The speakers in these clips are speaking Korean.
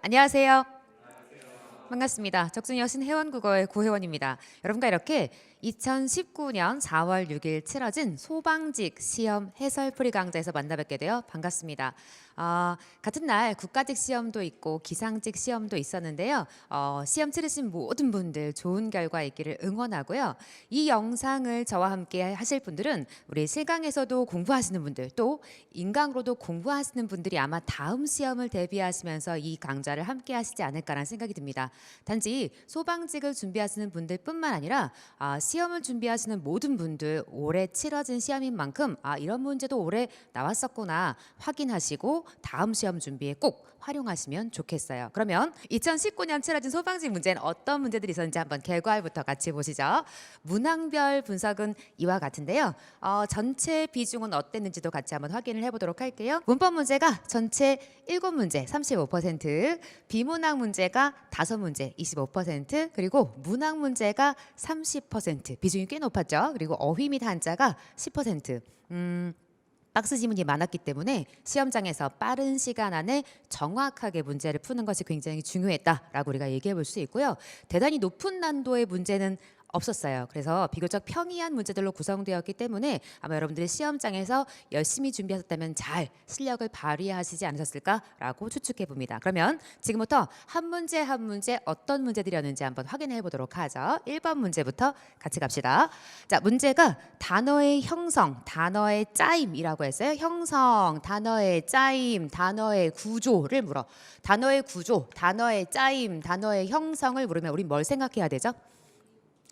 안녕하세요. 반갑습니다. 적중여신 회원국어의 고혜원입니다. 여러분과 이렇게 2019년 4월 6일 치러진 소방직 시험 해설풀이 강좌에서 만나뵙게 되어 반갑습니다. 같은 날 국가직 시험도 있고 기상직 시험도 있었는데요. 시험 치르신 모든 분들 좋은 결과 있기를 응원하고요. 이 영상을 저와 함께 하실 분들은 우리 실강에서도 공부하시는 분들 또 인강으로도 공부하시는 분들이 아마 다음 시험을 대비하시면서 이 강좌를 함께 하시지 않을까라는 생각이 듭니다. 단지 소방직을 준비하시는 분들뿐만 아니라 시험을 준비하시는 모든 분들 올해 치러진 시험인 만큼 이런 문제도 올해 나왔었구나 확인하시고 다음 시험 준비에 꼭 활용하시면 좋겠어요. 그러면 2019년 치러진 소방직 문제는 어떤 문제들이 있었는지 한번 결과부터 같이 보시죠. 문항별 분석은 이와 같은데요. 전체 비중은 어땠는지도 같이 한번 확인을 해보도록 할게요. 문법 문제가 전체 7문제 35%, 비문항 문제가 5문제 25%, 그리고 문항 문제가 30%, 비중이 꽤 높았죠. 그리고 어휘 및 한자가 10%. 박스 지문이 많았기 때문에 시험장에서 빠른 시간 안에 정확하게 문제를 푸는 것이 굉장히 중요했다라고 우리가 얘기해 볼 수 있고요. 대단히 높은 난도의 문제는 없었어요. 그래서 비교적 평이한 문제들로 구성되었기 때문에 아마 여러분들이 시험장에서 열심히 준비하셨다면 잘 실력을 발휘하시지 않으셨을까라고 추측해 봅니다. 그러면 지금부터 한 문제 한 문제 어떤 문제들이었는지 한번 확인해 보도록 하죠. 1번 문제부터 같이 갑시다. 자, 문제가 단어의 형성, 단어의 짜임이라고 했어요. 형성, 단어의 짜임, 단어의 구조를 물어. 단어의 구조, 단어의 짜임, 단어의 형성을 물으면 우리 뭘 생각해야 되죠?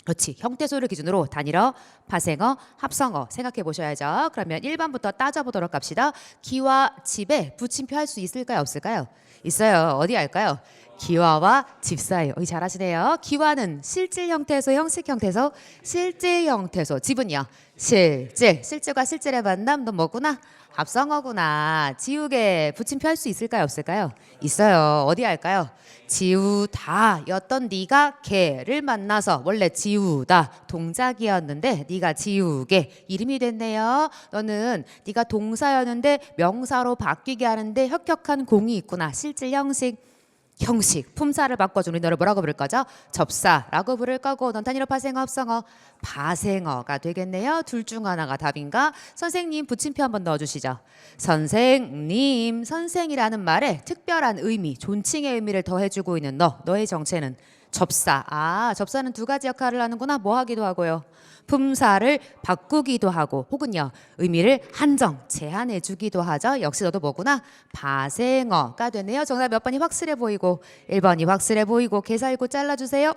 그렇지. 형태소를 기준으로 단일어, 파생어, 합성어 생각해 보셔야죠. 그러면 1번부터 따져보도록 합시다. 기와 집에 붙임표 할 수 있을까요? 없을까요? 있어요. 어디 할까요? 기와와 집 사이. 잘하시네요. 기와는 실질 형태소, 형식 형태소, 실질 형태소. 집은요? 실질. 실질과 실질의 만남. 너 뭐구나? 합성어구나. 지우개 붙임표 할 수 있을까요? 없을까요? 있어요. 어디 할까요? 지우다였던 네가 개를 만나서 원래 지우다 동작이었는데 네가 지우개 이름이 됐네요. 너는 네가 동사였는데 명사로 바뀌게 하는데 혁혁한 공이 있구나. 실질 형식, 품사를 바꿔준 우리 너를 뭐라고 부를 거죠? 접사라고 부를 거고 넌 단위로 파생어, 합성어, 파생어가 되겠네요. 둘 중 하나가 답인가? 선생님 붙임표 한번 넣어주시죠. 선생님, 선생이라는 말에 특별한 의미, 존칭의 의미를 더해주고 있는 너의 정체는 접사. 접사는 두 가지 역할을 하는구나. 뭐 하기도 하고요. 품사를 바꾸기도 하고 혹은요 의미를 한정, 제한해 주기도 하죠. 역시 너도 뭐구나? 파생어가 되네요. 정답 몇 번이 확실해 보이고 1번이 확실해 보이고 개 살구 잘라주세요.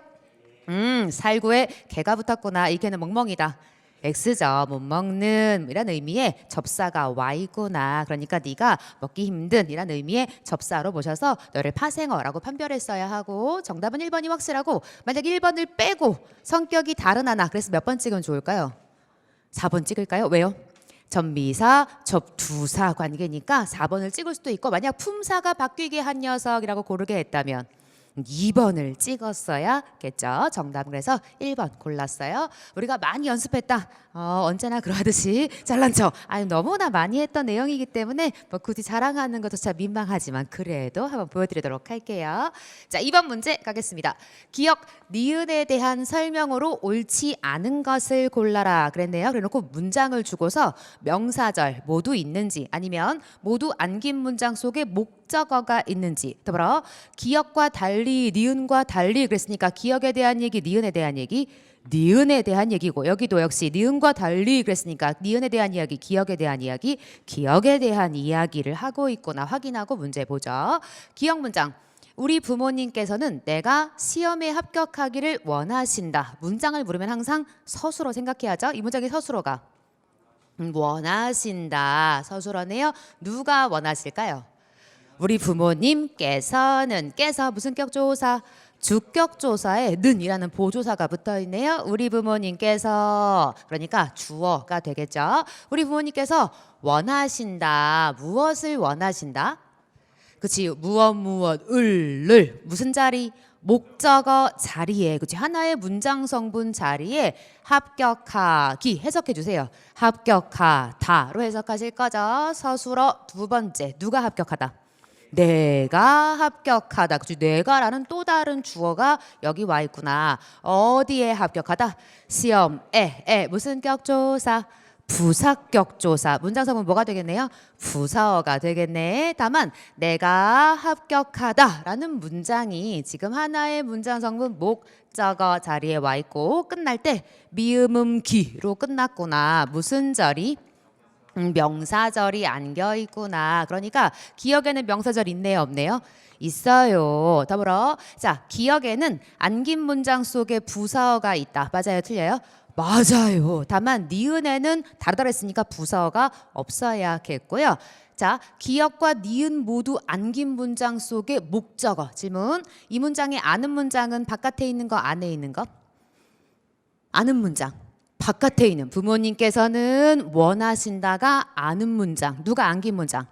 살구에 개가 붙었구나. 이 개는 멍멍이다. X죠. 못 먹는 이란 의미의 접사가 Y구나. 그러니까 네가 먹기 힘든 이란 의미의 접사로 보셔서 너를 파생어라고 판별했어야 하고 정답은 1번이 확실하고 만약 1번을 빼고 성격이 다른 하나 그래서 몇 번 찍으면 좋을까요? 4번 찍을까요? 왜요? 전미사, 접두사 관계니까 4번을 찍을 수도 있고 만약 품사가 바뀌게 한 녀석이라고 고르게 했다면 2번을 찍었어야겠죠. 정답 그래서 1번 골랐어요. 우리가 많이 연습했다. 언제나 그러하듯이 잘난 척. 너무나 많이 했던 내용이기 때문에 뭐 굳이 자랑하는 것도 참 민망하지만 그래도 한번 보여드리도록 할게요. 자, 2번 문제 가겠습니다. 기억, 니은에 대한 설명으로 옳지 않은 것을 골라라 그랬네요. 그래놓고 문장을 주고서 명사절 모두 있는지 아니면 모두 안긴 문장 속에 목적어가 있는지 더불어 기억과 달리 니은과 달리 그랬으니까 기억에 대한 얘기 니은에 대한 얘기 니은에 대한 얘기고 여기도 역시 니은과 달리 그랬으니까 니은에 대한 이야기 기억에 대한 이야기 기억에 대한 이야기를 하고 있구나 확인하고 문제 보죠. 기억 문장 우리 부모님께서는 내가 시험에 합격하기를 원하신다. 문장을 물으면 항상 서술어 생각해야죠. 이 문장의 서술어가 원하신다 서술어네요. 누가 원하실까요? 우리 부모님께서는 깨서 무슨 격조사? 주격조사에 는이라는 보조사가 붙어있네요. 우리 부모님께서 그러니까 주어가 되겠죠. 우리 부모님께서 원하신다. 무엇을 원하신다? 그치 무엇을 무슨 자리? 목적어 자리에 그치 하나의 문장 성분 자리에 합격하기 해석해 주세요. 합격하다로 해석하실 거죠. 서술어 두 번째 누가 합격하다? 내가 합격하다. 그치? 내가라는 또 다른 주어가 여기 와 있구나. 어디에 합격하다? 시험에 무슨 격조사? 부사격조사. 문장성은 뭐가 되겠네요? 부사어가 되겠네. 다만 내가 합격하다라는 문장이 지금 하나의 문장성분 목적어 자리에 와 있고 끝날 때 미음음기로 끝났구나. 무슨 절이? 명사절이 안겨 있구나. 그러니까 기억에는 명사절 있네요, 없네요? 있어요. 더불어 자, 기억에는 안긴 문장 속에 부사어가 있다. 맞아요, 틀려요? 맞아요. 다만 니은에는 다르다 했으니까 부사어가 없어야겠고요. 자, 기억과 니은 모두 안긴 문장 속에 목적어. 질문. 이 문장에 아는 문장은 바깥에 있는 거, 안에 있는 거? 아는 문장. 바깥에 있는 부모님께서는 원하신다가 아는 문장. 누가 안긴 문장?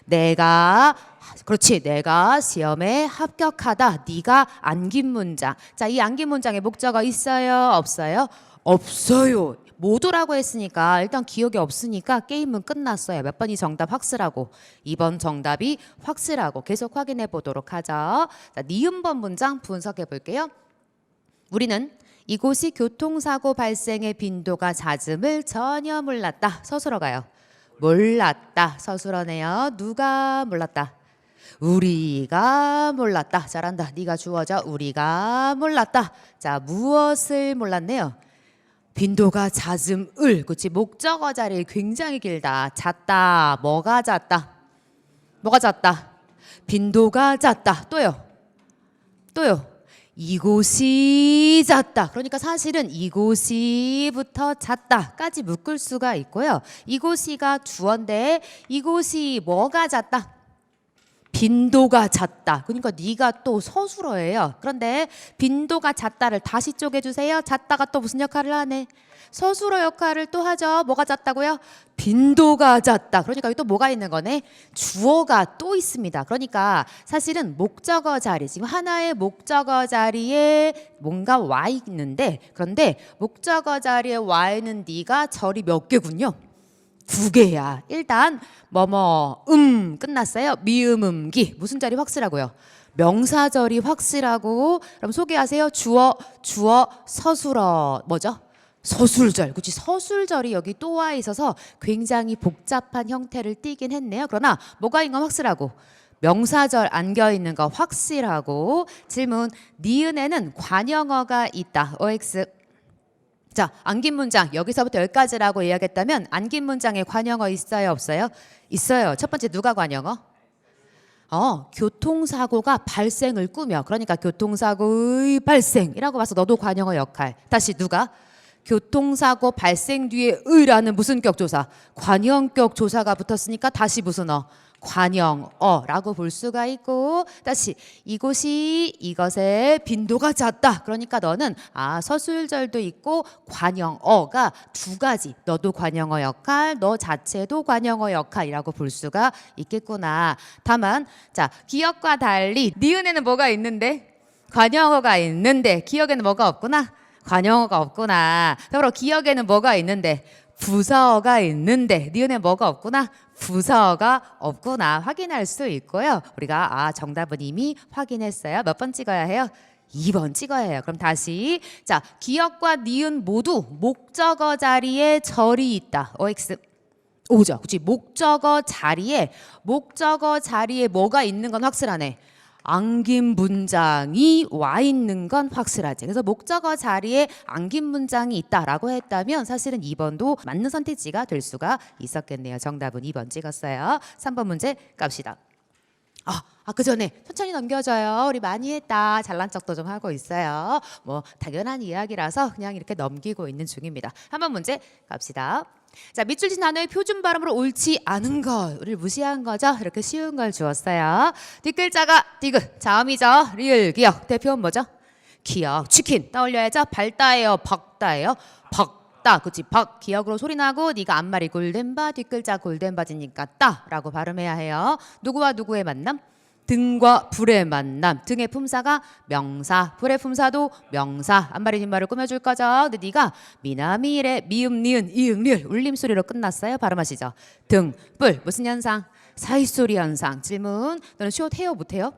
내가 그렇지. 내가 시험에 합격하다. 네가 안긴 문장. 자, 이 안긴 문장에 목적어 있어요? 없어요? 없어요. 모두라고 했으니까 일단 기억이 없으니까 게임은 끝났어요. 몇 번이 정답 확실하고 2번 정답이 확실하고 계속 확인해 보도록 하죠. 자, 니은번 문장 분석해 볼게요. 우리는 이곳이 교통사고 발생의 빈도가 잦음을 전혀 몰랐다. 서술어 가요. 몰랐다. 서술어네요. 누가 몰랐다? 우리가 몰랐다. 잘한다. 네가 주어져. 우리가 몰랐다. 자, 무엇을 몰랐네요? 빈도가 잦음을. 그렇지. 목적어 자리 굉장히 길다. 잦다. 뭐가 잦다? 뭐가 잦다? 빈도가 잦다. 또요. 또요. 이곳이 잦다. 그러니까 사실은 이곳이부터 잦다까지 묶을 수가 있고요. 이곳이가 주어인데 이곳이 뭐가 잦다? 빈도가 잦다. 그러니까 네가 또 서술어예요. 그런데 빈도가 잦다를 다시 쪼개주세요. 잦다가 또 무슨 역할을 하네? 서술어 역할을 또 하죠. 뭐가 잦다고요? 빈도가 잦다. 그러니까 여기 또 뭐가 있는 거네? 주어가 또 있습니다. 그러니까 사실은 목적어 자리, 지금 하나의 목적어 자리에 뭔가 와 있는데, 그런데 목적어 자리에 와 있는 네가 절이 몇 개군요? 2개야. 일단 뭐뭐 끝났어요. 미음음기. 무슨 자리 확실하고요? 명사절이 확실하고. 그럼 소개하세요. 주어 서술어 뭐죠? 서술절. 그렇지. 서술절이 여기 또 와 있어서 굉장히 복잡한 형태를 띠긴 했네요. 그러나 뭐가 있는 건 확실하고 명사절 안겨 있는 거 확실하고. 질문. 니은에는 관형어가 있다. OX. 자, 안긴 문장 여기서부터 여기까지라고 이야기했다면 안긴 문장에 관형어 있어요, 없어요? 있어요. 첫 번째 누가 관형어? 교통사고가 발생을 꾸며. 그러니까 교통사고의 발생이라고 봐서 너도 관형어 역할. 다시 누가? 교통사고 발생 뒤에 의라는 무슨 격조사? 관형격 조사가 붙었으니까 다시 무슨 어? 관형어라고 볼 수가 있고. 다시 이곳이 이것의 빈도가 잦다. 그러니까 너는 서술절도 있고 관형어가 2가지. 너도 관형어 역할, 너 자체도 관형어 역할이라고 볼 수가 있겠구나. 다만 자, 기억과 달리 니은에는 뭐가 있는데? 관형어가 있는데 기억에는 뭐가 없구나? 관형어가 없구나. 그리고 기억에는 뭐가 있는데? 부사어가 있는데 니은에 뭐가 없구나? 부사어가 없구나. 확인할 수 있고요. 우리가 정답은 이미 확인했어요. 몇 번 찍어야 해요? 2번 찍어야 해요. 그럼 다시 자, 기억과 니은 모두 목적어 자리에 절이 있다. OX 오죠. 그렇지. 목적어 자리에 뭐가 있는 건 확실하네. 안긴 문장이 와 있는 건 확실하지. 그래서 목적어 자리에 안긴 문장이 있다라고 했다면 사실은 2번도 맞는 선택지가 될 수가 있었겠네요. 정답은 2번 찍었어요. 3번 문제 갑시다. 그 전에 천천히 넘겨줘요. 우리 많이 했다. 잘난 척도 좀 하고 있어요. 뭐 당연한 이야기라서 그냥 이렇게 넘기고 있는 중입니다. 3번 문제 갑시다. 자, 밑줄 친 단어의 표준 발음으로 옳지 않은 것을 무시한 거죠. 이렇게 쉬운 걸 주었어요. 뒷글자가 디귿, 자음이죠. 리을, 기억. 대표는 뭐죠? 기억, 치킨 떠올려야죠. 밝다예요, 박다예요? 박다. 그치, 박. 기억으로 소리 나고 네가 앞말이 골덴바, 뒷글자 골덴바지니까 따라고 발음해야 해요. 누구와 누구의 만남? 등과 불의 만남. 등의 품사가 명사, 불의 품사도 명사. 앞말이 뒷말을 꾸며줄 거죠. 근데 네가 미나미래 미음 니은 이응 리을 울림 소리로 끝났어요. 발음하시죠. 등, 뿔 무슨 현상? 사이소리 현상. 질문. 너는 숏 해요 못해요?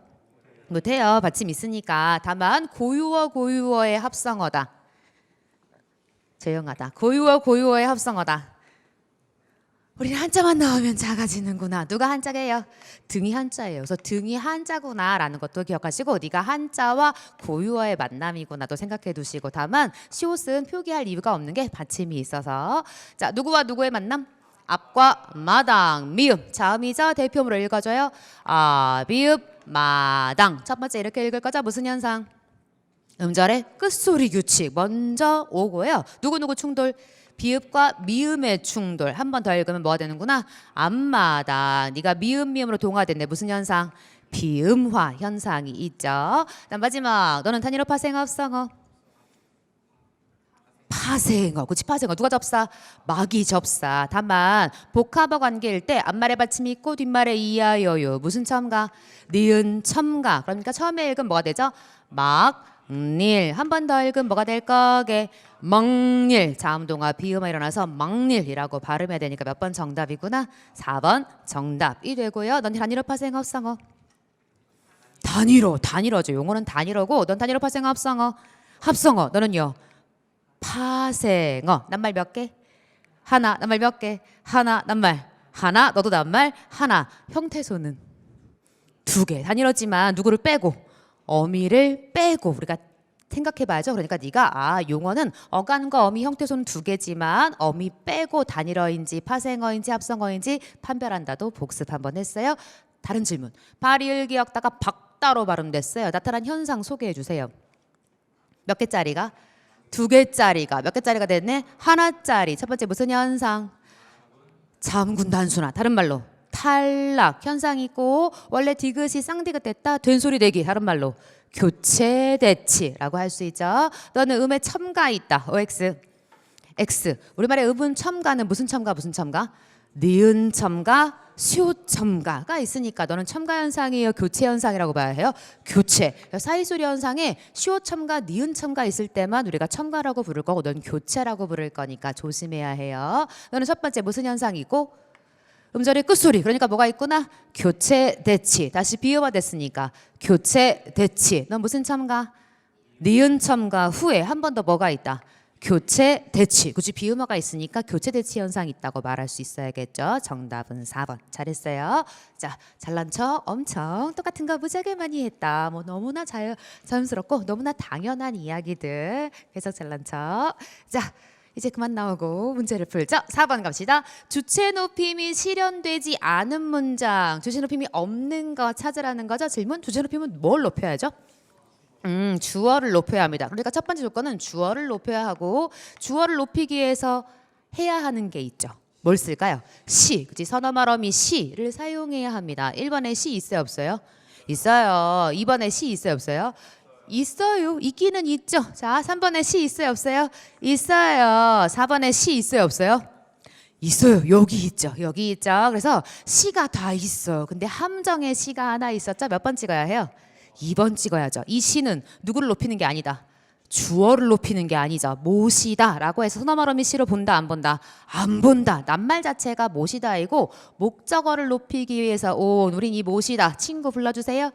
못해요. 받침 있으니까. 다만 고유어 고유어의 합성어다. 조용하다. 고유어 고유어의 합성어다. 우리는 한자만 나오면 작아지는구나. 누가 한자게요? 등이 한자예요. 그래서 등이 한자구나 라는 것도 기억하시고 네가 한자와 고유어의 만남이구나도 생각해 두시고 다만 시옷은 표기할 이유가 없는 게 받침이 있어서 자 누구와 누구의 만남? 앞과 마당, 미음. 자음이자 대표음으로 읽어줘요. 비읍, 마당. 첫 번째 이렇게 읽을 거죠. 무슨 현상? 음절의 끝소리 규칙 먼저 오고요. 누구누구 충돌? 비읍과 미음의 충돌. 한 번 더 읽으면 뭐가 되는구나? 앞마다. 네가 미음 미음으로 동화됐네. 무슨 현상? 비음화 현상이 있죠. 그다음 마지막. 너는 단일어 파생어 합성어? 파생어. 그치 파생어. 누가 접사? 막이 접사. 다만 복합어 관계일 때 앞말에 받침이 있고 뒷말에 이하여요. 무슨 첨가? 니은 첨가. 그러니까 처음에 읽으면 뭐가 되죠? 막닐. 한 번 더 읽으면 뭐가 될 거게? 먹닐. 자음동화 비음화 일어나서 먹닐이라고 발음해야 되니까 몇 번 정답이구나? 4번 정답이 되고요. 넌 단일어 파생어 합성어? 단일어죠. 용어는 단일어고 넌 단일어 파생어 합성어? 합성어. 너는요? 파생어. 낱말 몇 개? 하나. 낱말 몇 개? 하나. 낱말 하나. 너도 낱말 하나. 형태소는 두 개. 단일어지만 누구를 빼고 어미를 빼고 우리가 생각해봐야죠. 그러니까 네가 용어는 어간과 어미 형태소는 두 개지만 어미 빼고 단일어인지 파생어인지 합성어인지 판별한다도 복습 한번 했어요. 다른 질문. 발이을 기억다가 박다로 발음됐어요. 나타난 현상 소개해 주세요. 몇 개짜리가? 두 개짜리가. 몇 개짜리가 됐네? 하나짜리. 첫 번째 무슨 현상? 자음군 단순화. 다른 말로 탈락 현상이 있고 원래 디귿이 쌍디귿 됐다 된소리 되기. 다른 말로 교체대치라고 할 수 있죠. 너는 음에 첨가 있다. OX X. 우리말의 음은 첨가는 무슨 첨가 무슨 첨가? 니은 첨가 시옷 첨가가 있으니까 너는 첨가 현상이에요 교체 현상이라고 봐야 해요? 교체. 사이소리 현상에 시옷 첨가 니은 첨가 있을 때만 우리가 첨가라고 부를 거고 넌 교체라고 부를 거니까 조심해야 해요. 너는 첫 번째 무슨 현상이고? 음절의 끝소리. 그러니까 뭐가 있구나? 교체대치. 다시 비음화 됐으니까 교체대치. 넌 무슨 첨가? 니은 첨가 후에 한 번 더 뭐가 있다? 교체대치. 그치 비음화가 있으니까 교체대치 현상이 있다고 말할 수 있어야겠죠. 정답은 4번. 잘했어요. 자, 잘난 척 엄청 똑같은 거 무지하게 많이 했다. 뭐 너무나 자연스럽고 너무나 당연한 이야기들. 계속 잘난 척. 자, 이제 그만 나오고 문제를 풀죠. 4번 갑시다. 주체 높임이 실현되지 않은 문장. 주체 높임이 없는 거 찾으라는 거죠. 질문. 주체 높임은 뭘 높여야죠? 주어를 높여야 합니다. 그러니까 첫 번째 조건은 주어를 높여야 하고 주어를 높이기 위해서 해야 하는 게 있죠. 뭘 쓸까요? 시. 그치? 선어말 어미 시를 사용해야 합니다. 1번에 시 있어요 없어요? 있어요. 2번에 시 있어요 없어요? 있어요. 있기는 있죠. 자, 3번에 시 있어요 없어요? 있어요. 4번에 시 있어요 없어요? 있어요. 여기 있죠. 여기 있죠. 그래서 시가 다 있어. 근데 함정에 시가 하나 있었죠. 몇 번 찍어야 해요? 2번 찍어야죠. 이 시는 누구를 높이는 게 아니다. 주어를 높이는 게 아니죠. 못이다 라고 해서 선어말어미 시로 본다 안 본다? 안 본다. 낱말 자체가 못이다이고 목적어를 높이기 위해서 온 우린 이 못이다. 친구 불러주세요.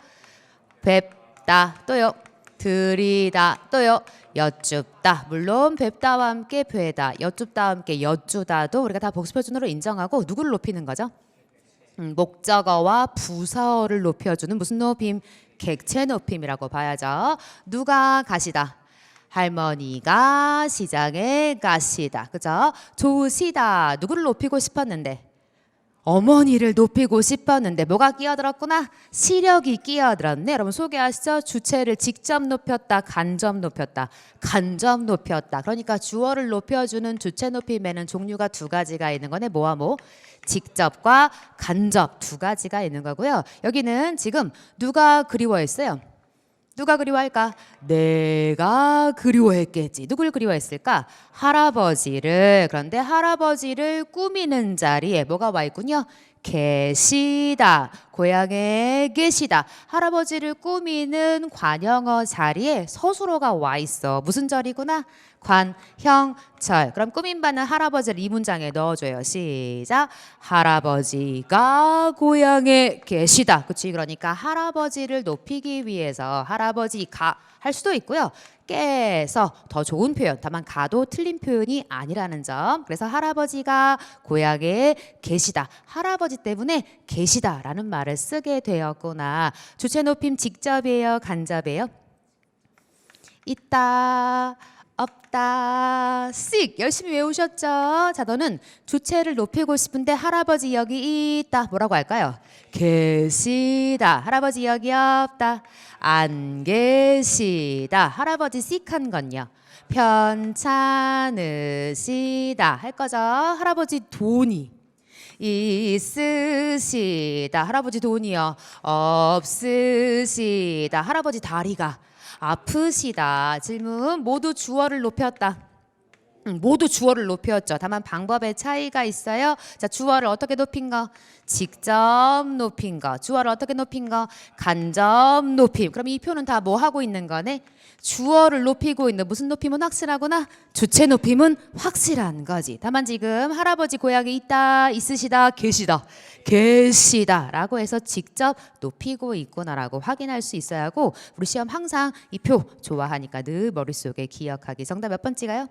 뵙다 또요. 들이다 또요. 여쭙다. 물론 뵙다와 함께 뵈다 여쭙다와 함께 여쭈다도 우리가 다 복수표준으로 인정하고 누구를 높이는 거죠? 목적어와 부사어를 높여주는 무슨 높임? 객체 높임이라고 봐야죠. 누가 가시다? 할머니가 시장에 가시다. 그죠? 좋으시다. 누구를 높이고 싶었는데? 어머니를 높이고 싶었는데 뭐가 끼어들었구나? 시력이 끼어들었네. 여러분 소개하시죠. 주체를 직접 높였다, 간접 높였다. 간접 높였다. 그러니까 주어를 높여주는 주체 높임에는 종류가 두 가지가 있는 거네. 뭐와 뭐? 직접과 간접 두 가지가 있는 거고요. 여기는 지금 누가 그리워했어요? 누가 그리워할까? 내가 그리워했겠지. 누굴 그리워했을까? 할아버지를. 그런데 할아버지를 꾸미는 자리에 뭐가 와 있군요? 계시다. 고향에 계시다. 할아버지를 꾸미는 관형어 자리에 서술어가 와 있어. 무슨 절이구나? 관형절. 그럼 꾸민 바는 할아버지를 이 문장에 넣어줘요. 시작. 할아버지가 고향에 계시다. 그치? 그러니까 할아버지를 높이기 위해서 할아버지가 할 수도 있고요. 깨서 더 좋은 표현, 다만 가도 틀린 표현이 아니라는 점. 그래서 할아버지가 고향에 계시다. 할아버지 때문에 계시다라는 말을 쓰게 되었구나. 주체 높임 직접이에요, 간접이에요? 있다, 없다, 씩 열심히 외우셨죠? 자, 너는 주체를 높이고 싶은데 할아버지 여기 있다. 뭐라고 할까요? 계시다. 할아버지 여기 없다. 안 계시다. 할아버지 씩한 건요. 편찮으시다 할 거죠. 할아버지 돈이 있으시다. 할아버지 돈이요. 없으시다. 할아버지 다리가 아프시다. 질문 모두 주어를 높였다. 모두 주어를 높였죠. 다만 방법의 차이가 있어요. 자, 주어를 어떻게 높인 거? 직접 높인 거. 주어를 어떻게 높인 거? 간접 높임. 그럼 이 표는 다 뭐 하고 있는 거네? 주어를 높이고 있는. 무슨 높임은 확실하구나? 주체 높임은 확실한 거지. 다만 지금 할아버지 고향에 있다, 있으시다, 계시다, 계시다 라고 해서 직접 높이고 있구나라고 확인할 수 있어야 하고, 우리 시험 항상 이 표 좋아하니까 늘 머릿속에 기억하기. 정답 몇 번 찍어요?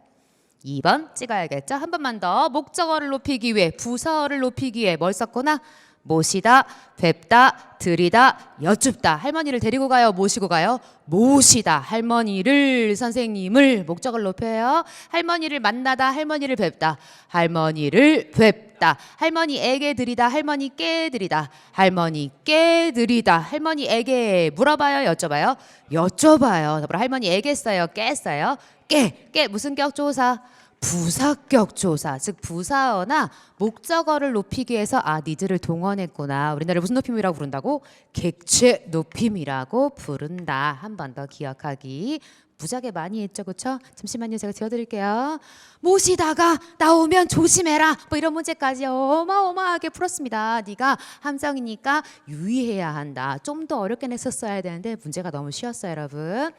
2번 찍어야겠죠. 한 번만 더. 목적어를 높이기 위해, 부사어를 높이기 위해 뭘 썼구나? 모시다, 뵙다, 드리다, 여쭙다. 할머니를 데리고 가요, 모시고 가요? 모시다. 할머니를, 선생님을. 목적을 높여요. 할머니를 만나다, 할머니를 뵙다, 할머니를 뵙다. 할머니에게 드리다, 할머니께 드리다, 할머니께 드리다. 할머니에게 물어봐요, 여쭤봐요? 여쭤봐요. 더불어 할머니에게 써요, 깨 써요? 깨 무슨 격조사? 부사격 조사. 즉 부사어나 목적어를 높이기 위해서 니들을 동원했구나. 우리나라에 무슨 높임이라고 부른다고? 객체 높임이라고 부른다. 한 번 더 기억하기. 무지하게 많이 했죠, 그렇죠? 잠시만요, 제가 지워드릴게요. 모시다가 나오면 조심해라. 뭐 이런 문제까지 어마어마하게 풀었습니다. 네가 함정이니까 유의해야 한다. 좀 더 어렵게 냈었어야 되는데 문제가 너무 쉬웠어요, 여러분.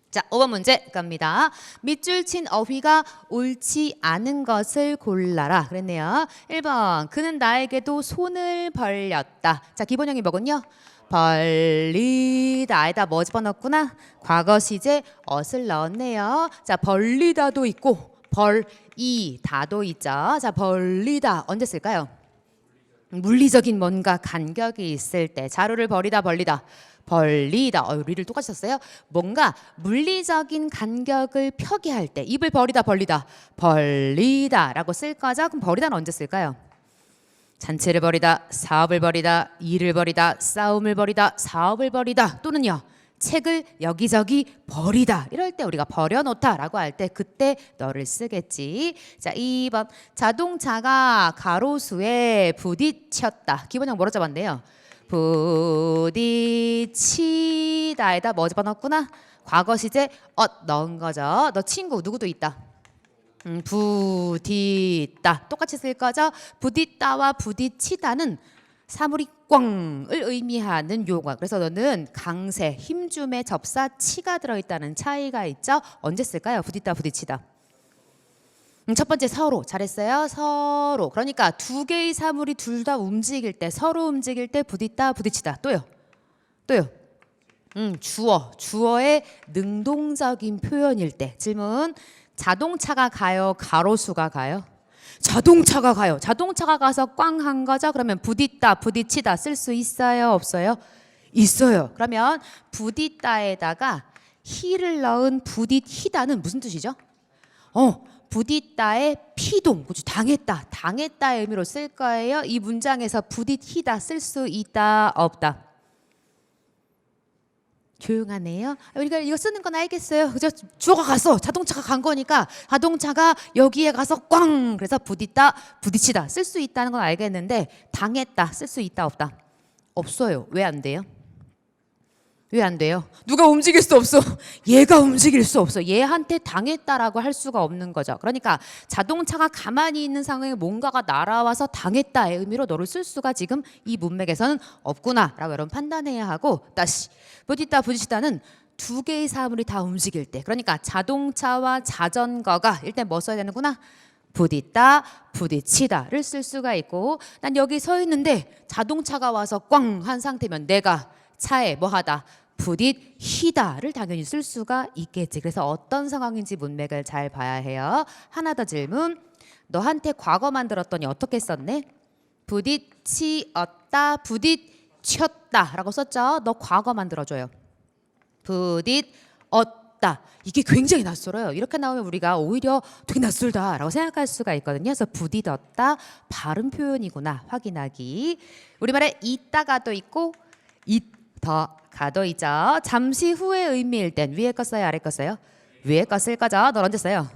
자, 5번 문제 갑니다. 밑줄 친 어휘가 옳지 않은 것을 골라라 그랬네요. 1번 그는 나에게도 손을 벌렸다. 자, 기본형이 뭐군요? 벌리다에다 뭐 집어넣었구나? 과거 시제 엇을 넣었네요. 자, 벌리다도 있고 벌이다도 있죠. 자, 벌리다 언제 쓸까요? 물리적인 뭔가 간격이 있을 때. 자루를 버리다, 벌리다. 벌리다. 리를 똑같이 썼어요. 뭔가 물리적인 간격을 표기할 때. 입을 버리다, 벌리다. 벌리다 라고 쓸 거죠. 그럼 버리다는 언제 쓸까요? 잔치를 버리다, 사업을 버리다, 일을 버리다, 싸움을 버리다, 사업을 버리다. 또는요, 책을 여기저기 버리다. 이럴 때 우리가 버려놓다 라고 할 때 그때 너를 쓰겠지. 자, 2번 자동차가 가로수에 부딪혔다. 기본형 뭐로 잡았네요? 부딪히다에다 뭐 집어넣었구나? 과거 시제 넣은 거죠. 너 친구 누구도 있다. 부딪다 똑같이 쓸 거죠. 부딪다와 부딪히다는 사물이 꽝을 의미하는 용어. 그래서 너는 강세, 힘줌에 접사 치가 들어있다는 차이가 있죠. 언제 쓸까요? 부딪다, 부딪히다. 첫 번째 서로. 잘했어요. 서로. 그러니까 두 개의 사물이 둘 다 움직일 때, 서로 움직일 때 부딪다, 부딪히다. 또요. 주어의 능동적인 표현일 때. 질문. 자동차가 가요, 가로수가 가요? 자동차가 가요. 자동차가 가서 꽝 한 거죠. 그러면 부딪다, 부딪히다 쓸 수 있어요, 없어요? 있어요. 그러면 부딪다에다가 히를 넣은 부딪히다는 무슨 뜻이죠? 부딪다의 피동, 그렇죠? 당했다의 의미로 쓸 거예요. 이 문장에서 부딪히다 쓸 수 있다, 없다? 조용하네요. 우리가 이거 쓰는 건 알겠어요. 그죠? 주어가 갔어. 자동차가 간 거니까 자동차가 여기에 가서 꽝. 그래서 부딪다, 부딪히다 쓸 수 있다는 건 알겠는데 당했다 쓸 수 있다, 없다? 없어요. 왜 안 돼요? 왜 안 돼요? 누가 움직일 수 없어. 얘가 움직일 수 없어. 얘한테 당했다라고 할 수가 없는 거죠. 그러니까 자동차가 가만히 있는 상황에 뭔가가 날아와서 당했다의 의미로 너를 쓸 수가 지금 이 문맥에서는 없구나라고 여러분 판단해야 하고, 다시 부딪다 부딪히다는 두 개의 사물이 다 움직일 때, 그러니까 자동차와 자전거가 일단 뭐 써야 되는구나? 부딪다, 부딪히다를 쓸 수가 있고, 난 여기 서 있는데 자동차가 와서 꽝 한 상태면 내가 차에 뭐 하다, 부딪히다를 당연히 쓸 수가 있겠지. 그래서 어떤 상황인지 문맥을 잘 봐야 해요. 하나 더 질문. 너한테 과거 만들었더니 어떻게 썼네? 부딪히었다, 부딪혔다 라고 썼죠? 너 과거 만들어줘요. 부딪었다. 이게 굉장히 낯설어요. 이렇게 나오면 우리가 오히려 되게 낯설다라고 생각할 수가 있거든요. 그래서 부딪었다 발음 표현이구나 확인하기. 우리말에 있다가도 있고 있더가도 있죠. 잠시 후의 의미일 땐 위에 거 써요, 아래 거 써요? 위에 거 쓸 거죠. 널 언제 써요?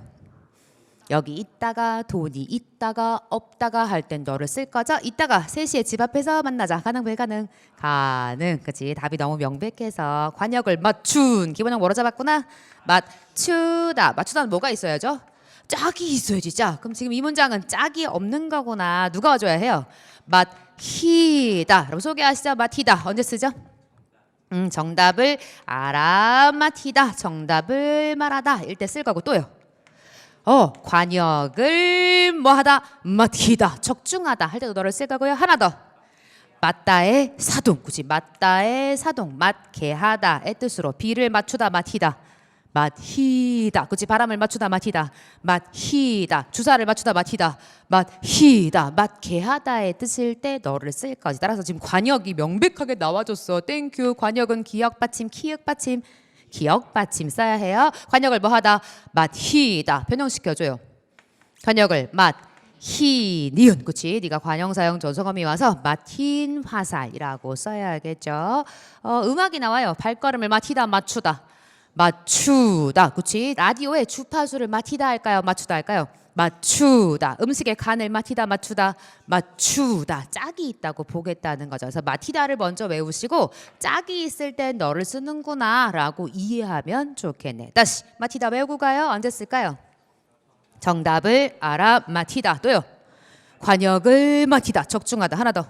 여기 있다가 돈이 있다가 없다가 할 땐 너를 쓸 거죠. 이따가 3시에 집 앞에서 만나자. 가능 불가능? 가능. 그치? 답이 너무 명백해서 관역을 맞춘. 기본형 뭐로 잡았구나? 맞추다. 맞추다는 뭐가 있어야죠? 짝이 있어야지. 짝. 그럼 지금 이 문장은 짝이 없는 거구나. 누가 와줘야 해요? 맞히다. 그럼 소개하시죠. 맞히다. 언제 쓰죠? 정답을 알아맞히다. 정답을 말하다. 일 때 쓸 거고 또요. 관역을 뭐하다? 맡기다. 적중하다 할 때도 너를 쓸 거고요. 하나 더. 맞다의 사동. 그치? 맞다의 사동. 맞게 하다의 뜻으로 비를 맞추다 맡히다. 맡히다. 그치? 바람을 맞추다 맡히다. 맡히다. 주사를 맞추다 맡히다. 맡히다. 맡게 하다의 뜻일 때 너를 쓸 거지. 따라서 지금 관역이 명백하게 나와줬어. 땡큐. 관역은 기역 받침, 키읔 받침, 기역 받침 써야 해요. 관역을 뭐 하다? 맡히다. 변형시켜줘요. 관역을 맡히 니은. 그치? 네가 관형사형 전성어미 와서 맡힌 화살이라고 써야겠죠. 음악이 나와요. 발걸음을 맡히다 맞추다. 맞추다. 그치? 라디오에 주파수를 맡히다 할까요? 맞추다 할까요? 맞추다. 음식의 간을 맡히다 맞추다. 맞추다. 짝이 있다고 보겠다는 거죠. 그래서 맡히다를 먼저 외우시고 짝이 있을 땐 너를 쓰는구나 라고 이해하면 좋겠네. 다시 맡히다 외우고 가요. 언제 쓸까요? 정답을 알아 맡히다. 또요. 관역을 맡히다. 적중하다. 하나 더.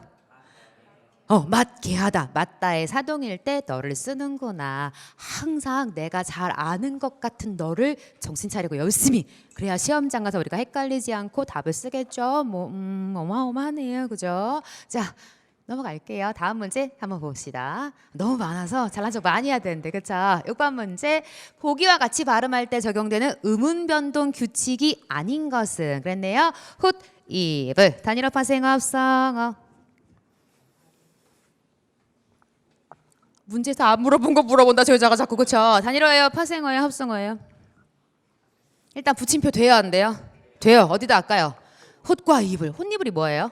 맞게 하다. 맞다의 사동일 때 너를 쓰는구나. 항상 내가 잘 아는 것 같은 너를 정신 차리고 열심히. 그래야 시험장 가서 우리가 헷갈리지 않고 답을 쓰겠죠. 어마어마하네요. 그죠? 자, 넘어갈게요. 다음 문제 한번 봅시다. 너무 많아서 잘난 척 많이 해야 되는데, 그쵸? 6번 문제. 보기와 같이 발음할 때 적용되는 음운 변동 규칙이 아닌 것은? 그랬네요. 훗, 입을. 단일어 파생 합성어. 문제에서 안 물어본 거 물어본다 저 여자가 자꾸. 그쵸? 단일어예요? 파생어예요? 합성어예요? 일단 붙임표 돼요? 안 돼요? 돼요. 어디다 할까요? 홑과 입을. 홑입을이 뭐예요?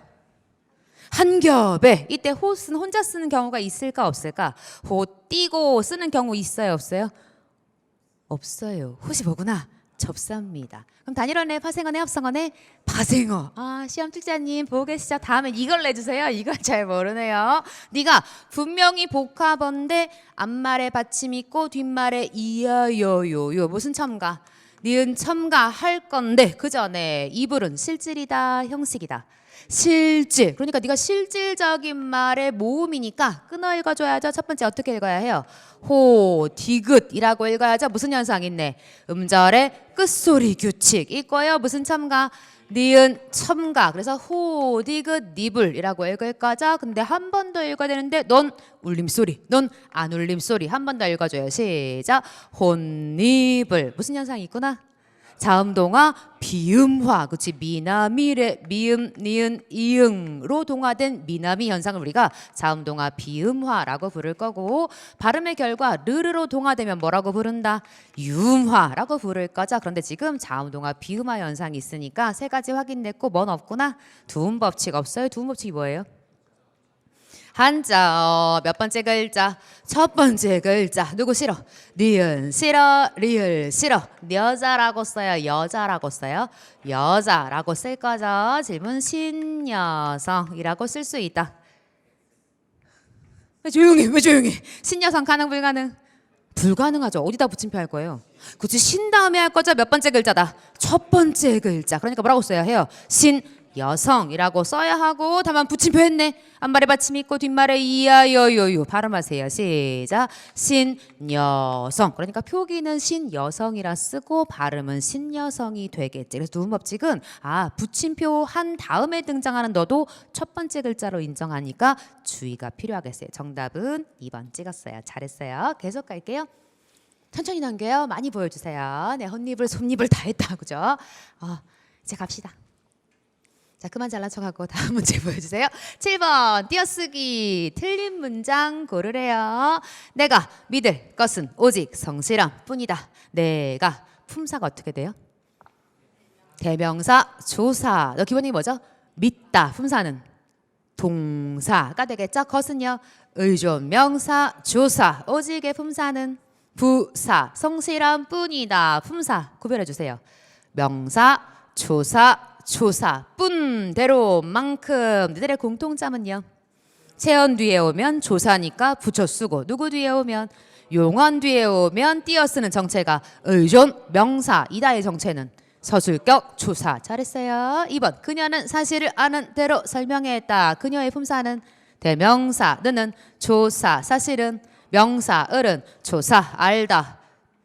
한 겹에. 이때 홑은 혼자 쓰는 경우가 있을까 없을까? 홑 띄고 쓰는 경우 있어요 없어요? 없어요. 홑이 뭐구나? 접사입니다. 그럼 단일어네, 파생어네, 합성어네? 파생어. 시험 특자님 보고 계시죠? 다음에 이걸 내주세요. 이걸 잘 모르네요. 네가 분명히 복합어인데 앞말에 받침 있고 뒷말에 이야여요요 무슨 첨가? 니은 첨가할 건데 그 전에 이불은 실질이다 형식이다. 실질. 그러니까 네가 실질적인 말의 모음이니까 끊어 읽어줘야죠. 첫 번째 어떻게 읽어야 해요? 호, 디귿이라고 읽어야죠. 무슨 현상 있네? 음절의 끝소리 규칙. 이거요. 무슨 첨가? 니은 첨가. 그래서 호, 디귿, 니불이라고 읽을 거죠. 근데 한 번 더 읽어야 되는데 넌 울림소리, 넌 안 울림소리. 한 번 더 읽어줘요. 시작. 혼니불. 무슨 현상이 있구나? 자음동화 비음화. 그치? 미나미래 미음 니은 이응로 동화된 미나미 현상을 우리가 자음동화 비음화라고 부를 거고, 발음의 결과 르르로 동화되면 뭐라고 부른다? 유음화라고 부를 거죠. 그런데 지금 자음동화 비음화 현상이 있으니까 세 가지 확인됐고 뭔 없구나? 두음 법칙 없어요. 두음 법칙이 뭐예요? 한자. 몇 번째 글자? 첫 번째 글자. 누구 싫어? 니은 싫어, 리을 싫어. 여자라고 써요? 여자라고 써요? 여자라고 쓸 거죠. 질문 신여성이라고 쓸 수 있다. 왜 조용히 왜 조용히 신여성 가능 불가능? 불가능하죠. 어디다 붙임표 할 거예요? 그치 신 다음에 할 거죠. 몇 번째 글자다? 첫 번째 글자. 그러니까 뭐라고 써야 해요? 신여성이라고 써야 하고 다만 붙임표 했네. 앞말에 받침 있고 뒷말에 이야여요요 발음하세요. 시작. 신여성. 그러니까 표기는 신여성이라 쓰고 발음은 신여성이 되겠지. 그래서 두음 법칙은 붙임표 한 다음에 등장하는 너도 첫 번째 글자로 인정하니까 주의가 필요하겠어요. 정답은 2번 찍었어요. 잘했어요. 계속 갈게요. 천천히 넘겨요. 많이 보여주세요. 네, 헛입을 손입을 다 했다. 그죠? 이제 갑시다. 자, 그만 잘난 척하고 다음 문제 보여주세요. 7번 띄어쓰기. 틀린 문장 고르래요. 내가 믿을 것은 오직 성실함 뿐이다. 내가 품사가 어떻게 돼요? 대명사 조사. 너 기본이 뭐죠? 믿다. 품사는 동사가 되겠죠. 것은요 의존 명사 조사. 오직의 품사는 부사. 성실함 뿐이다. 품사 구별해 주세요. 명사 조사 조사 뿐대로 만큼. 너희들의 공통점은요 체언 뒤에 오면 조사니까 붙여 쓰고 누구 뒤에 오면 용언 뒤에 오면 띄어 쓰는 정체가 의존 명사. 이다의 정체는 서술격 조사. 잘했어요. 2번 그녀는 사실을 아는 대로 설명했다. 그녀의 품사는 대명사. 너는 조사. 사실은 명사. 을은 조사. 알다.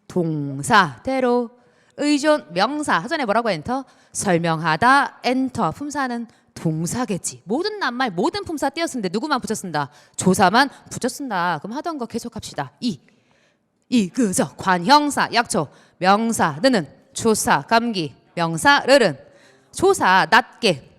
동사. 대로 의존 명사. 하전에 뭐라고 엔터? 설명하다. 엔터. 품사는 동사겠지. 모든 낱말 모든 품사 띄었는데 누구만 붙였습니다. 조사만 붙였습니다. 그럼 하던 거 계속합시다. 그저 관형사. 약초. 명사. 너는 조사. 감기. 명사. 르른 조사. 낮게.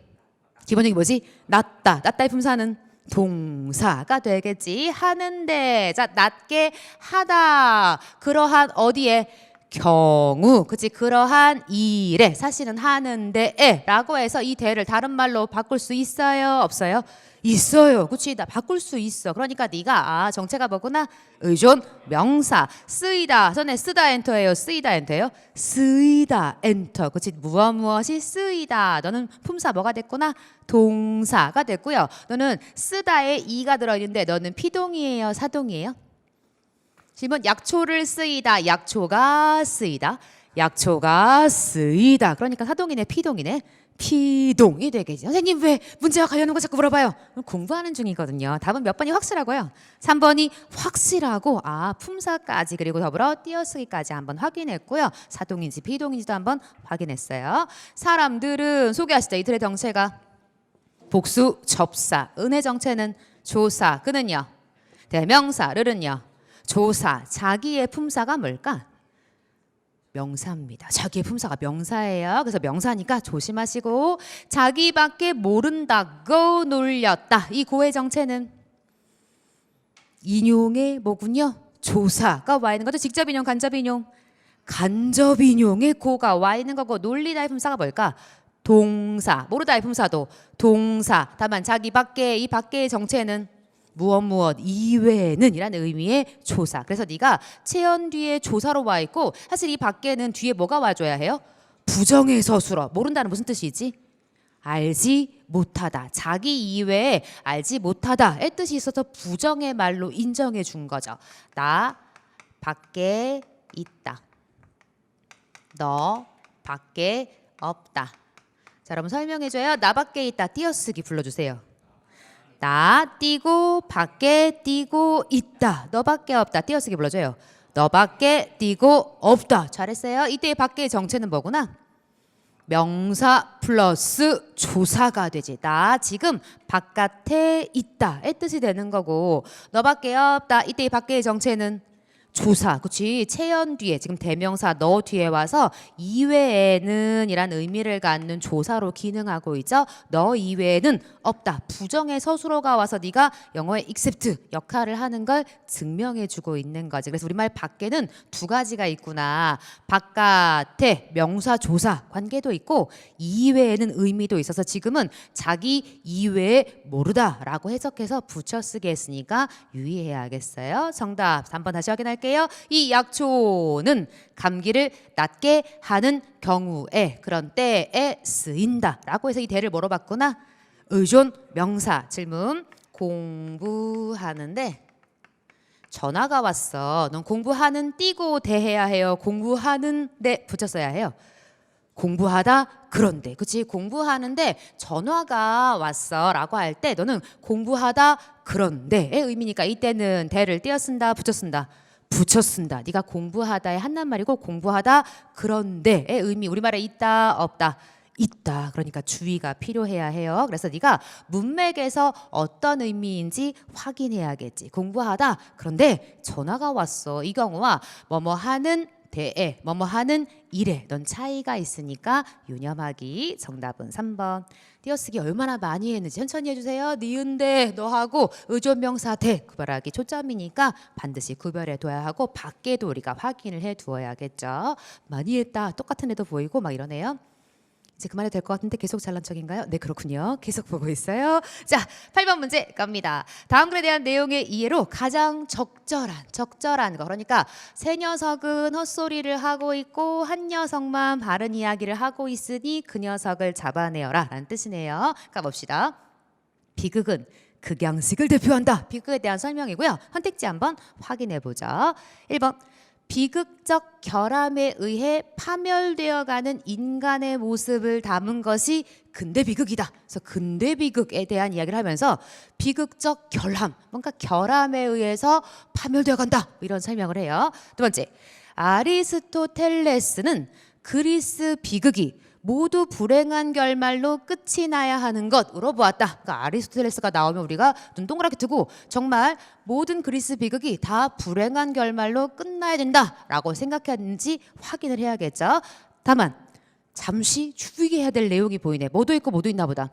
기본적인 뭐지? 낮다. 낮다의 품사는 동사가 되겠지. 하는데. 자, 낮게 하다. 그러한 어디에? 경우. 그치? 그러한 일에. 사실은 하는데 라고 해서 이 대를 다른 말로 바꿀 수 있어요? 없어요? 있어요. 그치? 나 바꿀 수 있어. 그러니까 네가 정체가 뭐구나? 의존 명사. 쓰이다. 전에 쓰다 엔터예요. 쓰이다 엔터예요. 쓰이다 엔터. 그치? 무엇이 쓰이다. 너는 품사 뭐가 됐구나? 동사가 됐고요. 너는 쓰다에 이가 들어있는데 너는 피동이에요? 사동이에요? 질문. 약초를 쓰이다. 약초가 쓰이다. 약초가 쓰이다. 그러니까 사동이네 피동이네. 피동이 되겠지. 선생님 왜 문제와 관련한 거 자꾸 물어봐요? 공부하는 중이거든요. 답은 몇 번이 확실하고요. 3번이 확실하고 품사까지 그리고 더불어 띄어쓰기까지 한번 확인했고요. 사동인지 피동인지도 한번 확인했어요. 사람들은 소개하시죠. 이들의 정체가 복수 접사. 은의 정체는 조사. 그는요 대명사. 르는요 조사. 자기의 품사가 뭘까? 명사입니다. 자기의 품사가 명사예요. 그래서 명사니까 조심하시고. 자기밖에 모른다고 놀렸다. 이 고의 정체는 인용의 뭐군요? 조사가 와 있는 거죠. 직접 인용, 간접 인용. 간접 인용의 고가 와 있는 거고 놀리다의 품사가 뭘까? 동사. 모르다의 품사도 동사. 다만 자기 밖에 이 밖의 정체는 무엇 이외에는 이라는 의미의 조사. 그래서 네가 체언 뒤에 조사로 와 있고 사실 이 밖에는 뒤에 뭐가 와줘야 해요? 부정의 서술어. 모른다는 무슨 뜻이지? 알지 못하다. 자기 이외에 알지 못하다의 뜻이 있어서 부정의 말로 인정해 준 거죠. 나 밖에 있다. 너 밖에 없다. 자, 여러분 설명해줘요. 나 밖에 있다. 띄어쓰기 불러주세요. 나 뛰고 밖에 뛰고 있다. 너밖에 없다. 띄어쓰기 불러줘요. 너밖에 뛰고 없다. 잘했어요. 이때 밖의 정체는 뭐구나? 명사 플러스 조사가 되지. 나 지금 바깥에 있다의 뜻이 되는 거고 너밖에 없다. 이때 밖의 정체는 조사. 그치? 체언 뒤에 지금 대명사 너 뒤에 와서 이외에는 이란 의미를 갖는 조사로 기능하고 있죠. 너 이외에는 없다. 부정의 서술어가 와서 네가 영어의 except 역할을 하는 걸 증명해 주고 있는 거지. 그래서 우리말 밖에는 두 가지가 있구나. 바깥에 명사 조사 관계도 있고 이외에는 의미도 있어서 지금은 자기 이외에 모르다라고 해석해서 붙여쓰게 했으니까 유의해야겠어요. 정답 3번 다시 확인할게요. 이 약초는 감기를 낫게 하는 경우에 그런 때에 쓰인다 라고 해서 이 대를 뭐로 바꾸나? 의존 명사. 질문. 공부하는데 전화가 왔어. 넌 공부하는 띄고 대해야 해요. 공부하는데 붙였어야 해요. 공부하다 그런데 그치 공부하는데 전화가 왔어 라고 할 때 너는 공부하다 그런데의 의미니까 이때는 대를 띄어 쓴다 붙여 쓴다 붙여 쓴다. 네가 공부하다의 한낱말이고 공부하다 그런데의 의미 우리말에 있다 없다 있다. 그러니까 주의가 필요해야 해요. 그래서 네가 문맥에서 어떤 의미인지 확인해야겠지. 공부하다 그런데 전화가 왔어. 이 경우와 뭐뭐 하는 대에 뭐뭐 하는 일에 넌 차이가 있으니까 유념하기. 정답은 3번. 띄어쓰기 얼마나 많이 했는지 천천히 해주세요. 니은데 너하고 의존명사 대 구별하기 초점이니까 반드시 구별해 둬야 하고 밖에도 우리가 확인을 해 두어야겠죠. 많이 했다. 똑같은 애도 보이고 막 이러네요. 이제 그만해도 될 것 같은데 계속 잘난 척인가요? 네 그렇군요. 계속 보고 있어요. 자 8번 문제 갑니다. 다음 글에 대한 내용의 이해로 가장 적절한 거 그러니까 세 녀석은 헛소리를 하고 있고 한 녀석만 바른 이야기를 하고 있으니 그 녀석을 잡아내어라 라는 뜻이네요. 가봅시다. 비극은 극양식을 대표한다. 비극에 대한 설명이고요. 선택지 한번 확인해 보죠. 1번 비극적 결함에 의해 파멸되어가는 인간의 모습을 담은 것이 근대 비극이다. 그래서 근대 비극에 대한 이야기를 하면서 비극적 결함, 뭔가 결함에 의해서 파멸되어간다. 이런 설명을 해요. 두 번째, 아리스토텔레스는 그리스 비극이 모두 불행한 결말로 끝이 나야 하는 것으로 보았다. 그러니까 아리스토텔레스가 나오면 우리가 눈 동그랗게 뜨고 정말 모든 그리스 비극이 다 불행한 결말로 끝나야 된다라고 생각했는지 확인을 해야겠죠. 다만 잠시 주의해야 될 내용이 보이네. 뭐도 있고 뭐도 있나 보다.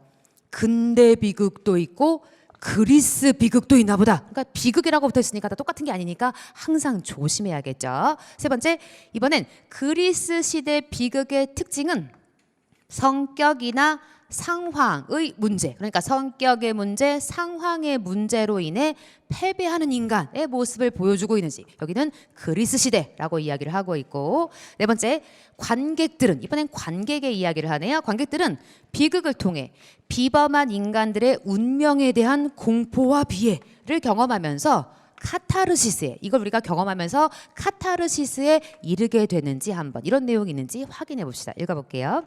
근대 비극도 있고 그리스 비극도 있나 보다. 그러니까 비극이라고 붙어있으니까 다 똑같은 게 아니니까 항상 조심해야겠죠. 세 번째, 이번엔 그리스 시대 비극의 특징은 성격이나 상황의 문제, 그러니까 성격의 문제, 상황의 문제로 인해 패배하는 인간의 모습을 보여주고 있는지 여기는 그리스 시대라고 이야기를 하고 있고 네 번째, 관객들은 이번엔 관객의 이야기를 하네요. 관객들은 비극을 통해 비범한 인간들의 운명에 대한 공포와 비애를 경험하면서 카타르시스에 이걸 우리가 경험하면서 카타르시스에 이르게 되는지 한번 이런 내용이 있는지 확인해 봅시다. 읽어볼게요.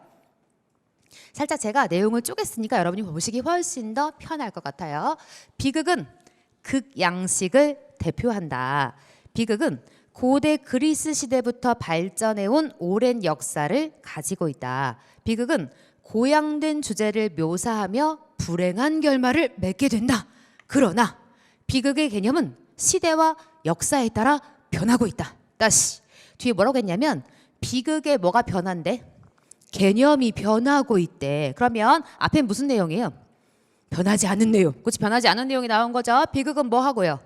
살짝 제가 내용을 쪼갰으니까 여러분이 보시기 훨씬 더 편할 것 같아요. 비극은 극양식을 대표한다. 비극은 고대 그리스 시대부터 발전해온 오랜 역사를 가지고 있다. 비극은 고양된 주제를 묘사하며 불행한 결말을 맺게 된다. 그러나 비극의 개념은 시대와 역사에 따라 변하고 있다. 다시 뒤에 뭐라고 했냐면 비극에 뭐가 변한대? 개념이 변하고 있대. 그러면 앞에 무슨 내용이에요? 변하지 않은 내용. 그렇지? 변하지 않은 내용이 나온 거죠. 비극은 뭐 하고요?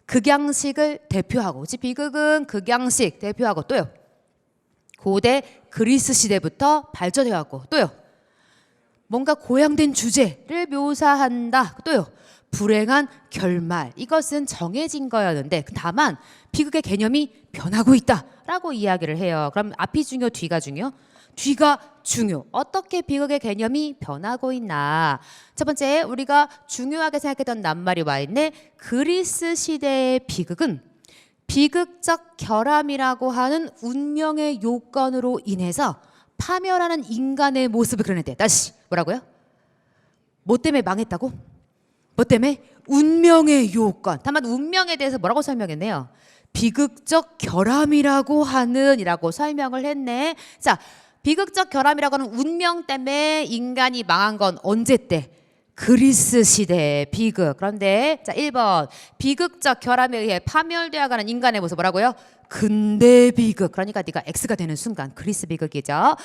극양식을 대표하고. 그렇지? 비극은 극양식 대표하고 또요. 고대 그리스 시대부터 발전해왔고 또요. 뭔가 고양된 주제를 묘사한다. 또요. 불행한 결말. 이것은 정해진 거였는데 다만 비극의 개념이 변하고 있다라고 이야기를 해요. 그럼 앞이 중요, 뒤가 중요? 뒤가 중요. 어떻게 비극의 개념이 변하고 있나. 첫 번째 우리가 중요하게 생각했던 낱말이 와 있네. 그리스 시대의 비극은 비극적 결함이라고 하는 운명의 요건으로 인해서 파멸하는 인간의 모습을 그려냈대. 다시 뭐라고요? 뭐 때문에 망했다고? 뭐 때문에? 운명의 요건. 다만 운명에 대해서 뭐라고 설명했네요? 비극적 결함이라고 하는 이라고 설명을 했네. 자, 비극적 결함이라고 하는 운명 때문에 인간이 망한 건 언제 때? 그리스 시대의 비극. 그런데 자 1번 비극적 결함에 의해 파멸되어가는 인간의 모습 뭐라고요? 근대 비극. 그러니까 네가 X가 되는 순간 그리스 비극이죠.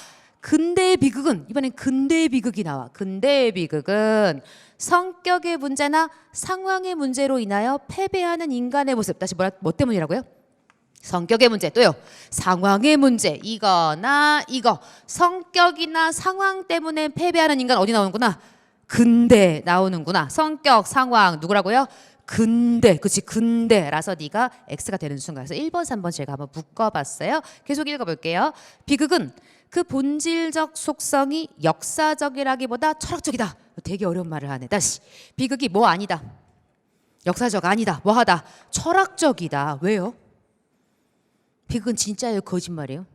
근대 비극은 이번엔 근대 비극이 나와. 근대 비극은 성격의 문제나 상황의 문제로 인하여 패배하는 인간의 모습. 다시 뭐 때문이라고요? 성격의 문제 또요. 상황의 문제 이거나 이거. 성격이나 상황 때문에 패배하는 인간 어디 나오는구나? 근대 나오는구나. 성격, 상황 누구라고요? 근대. 그치 근대라서 네가 X가 되는 순간. 그래서 1번, 3번 제가 한번 묶어봤어요. 계속 읽어볼게요. 비극은 그 본질적 속성이 역사적이라기보다 철학적이다. 되게 어려운 말을 하네. 다시 비극이 뭐 아니다? 역사적 아니다. 뭐하다. 철학적이다. 왜요? 비극은 진짜예요? 거짓말이에요?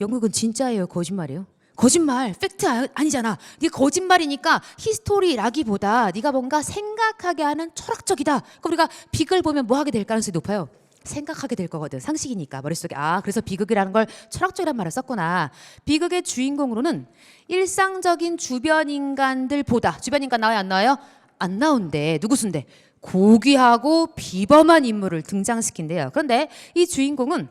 연극은 진짜예요? 거짓말이에요? 거짓말, 팩트 아니잖아. 네가 거짓말이니까 히스토리라기보다 네가 뭔가 생각하게 하는 철학적이다. 그럼 우리가 비극을 보면 뭐 하게 될 가능성이 높아요? 생각하게 될 거거든. 상식이니까 머릿속에. 아, 그래서 비극이라는 걸 철학적이란 말을 썼구나. 비극의 주인공으로는 일상적인 주변 인간들보다, 주변 인간 나와요 안 나와요? 안 나온대. 누구 순대? 고귀하고 비범한 인물을 등장시킨대요. 그런데 이 주인공은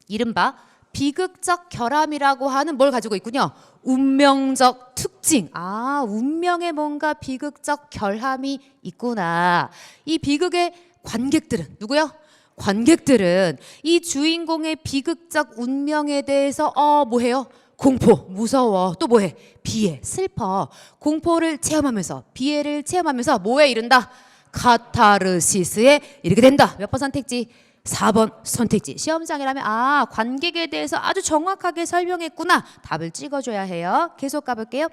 이른바 비극적 결함이라고 하는 뭘 가지고 있군요. 운명적 특징. 아, 운명에 뭔가 비극적 결함이 있구나. 이 비극의 관객들은 누구요? 관객들은 이 주인공의 비극적 운명에 대해서 뭐해요? 공포, 무서워. 또 뭐해? 비애, 슬퍼. 공포를 체험하면서, 비애를 체험하면서 뭐에 이른다? 카타르시스에 이르게 된다. 몇 번 선택지? 4번 선택지. 시험장이라면 관객에 대해서 아주 정확하게 설명했구나. 답을 찍어줘야 해요. 계속 가볼게요.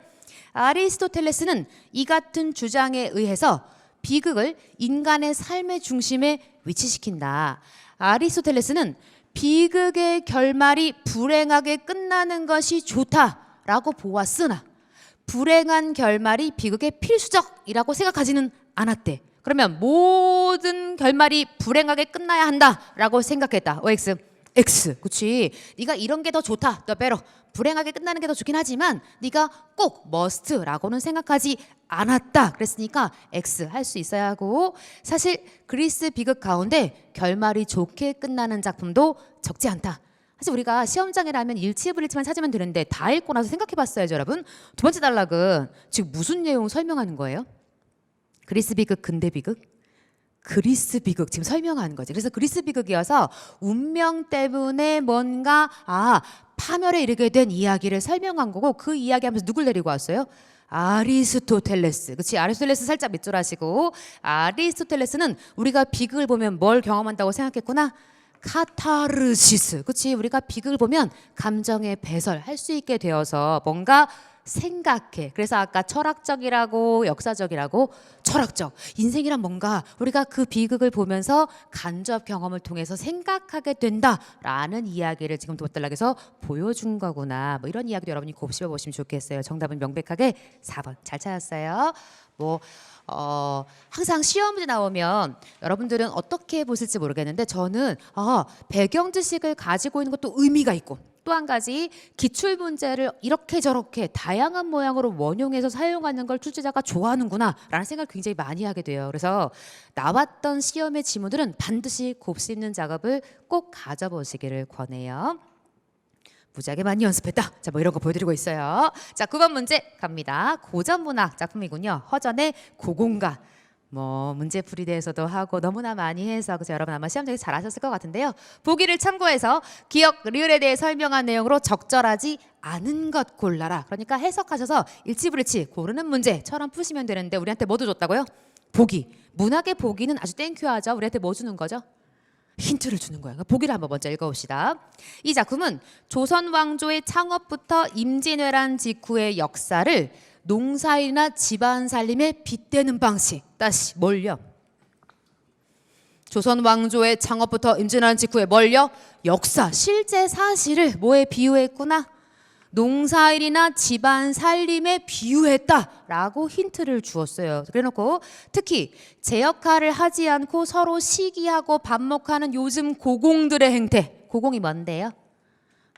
아리스토텔레스는 이 같은 주장에 의해서 비극을 인간의 삶의 중심에 위치시킨다. 아리스토텔레스는 비극의 결말이 불행하게 끝나는 것이 좋다라고 보았으나 불행한 결말이 비극의 필수적이라고 생각하지는 않았대. 그러면 모든 결말이 불행하게 끝나야 한다라고 생각했다. OX. X. 그치. 네가 이런 게 더 좋다. 더 better. 불행하게 끝나는 게 더 좋긴 하지만 네가 꼭 must라고는 생각하지 않았다. 그랬으니까 X 할 수 있어야 하고, 사실 그리스 비극 가운데 결말이 좋게 끝나는 작품도 적지 않다. 사실 우리가 시험장이라면 일치불일치만 찾으면 되는데 다 읽고 나서 생각해봤어야죠, 여러분. 두 번째 단락은 지금 무슨 내용 설명하는 거예요? 그리스 비극, 근대 비극? 그리스 비극 지금 설명하는 거지. 그래서 그리스 비극이어서 운명 때문에 뭔가 파멸에 이르게 된 이야기를 설명한 거고, 그 이야기하면서 누굴 데리고 왔어요? 아리스토텔레스. 그치? 아리스토텔레스 살짝 밑줄 하시고, 아리스토텔레스는 우리가 비극을 보면 뭘 경험한다고 생각했구나? 카타르시스. 그치? 우리가 비극을 보면 감정의 배설할 수 있게 되어서 뭔가 생각해. 그래서 아까 철학적이라고 역사적이라고, 철학적. 인생이란 뭔가 우리가 그 비극을 보면서 간접 경험을 통해서 생각하게 된다라는 이야기를 지금 도달락에서 보여준 거구나. 뭐 이런 이야기도 여러분이 곱씹어 보시면 좋겠어요. 정답은 명백하게 4번. 잘 찾았어요. 항상 시험 문제 나오면 여러분들은 어떻게 보실지 모르겠는데, 저는 배경 지식을 가지고 있는 것도 의미가 있고, 또 한 가지 기출 문제를 이렇게 저렇게 다양한 모양으로 원용해서 사용하는 걸 출제자가 좋아하는구나 라는 생각을 굉장히 많이 하게 돼요. 그래서 나왔던 시험의 지문들은 반드시 곱씹는 작업을 꼭 가져보시기를 권해요. 무지하게 많이 연습했다. 자, 뭐 이런 거 보여드리고 있어요. 자, 9번 문제 갑니다. 고전문학 작품이군요. 허전의 고공가. 문제풀이 대해서도 하고 너무나 많이 해서, 그래서 여러분 아마 시험장에서 잘 하셨을 것 같은데요. 보기를 참고해서 기억, 리을에 대해 설명한 내용으로 적절하지 않은 것 골라라. 그러니까 해석하셔서 일치불일치 고르는 문제처럼 푸시면 되는데, 우리한테 뭐도 줬다고요? 보기. 문학의 보기는 아주 땡큐하죠. 우리한테 뭐 주는 거죠? 힌트를 주는 거예요. 보기를 한번 먼저 읽어봅시다. 이 작품은 조선 왕조의 창업부터 임진왜란 직후의 역사를 농사일이나 집안 살림에 빗대는 방식. 다시 뭘요? 조선 왕조의 창업부터 임진왜란 직후에 뭘요? 역사, 실제 사실을 뭐에 비유했구나? 농사일이나 집안 살림에 비유했다라고 힌트를 주었어요. 그래놓고 특히 제 역할을 하지 않고 서로 시기하고 반목하는 요즘 고공들의 행태. 고공이 뭔데요?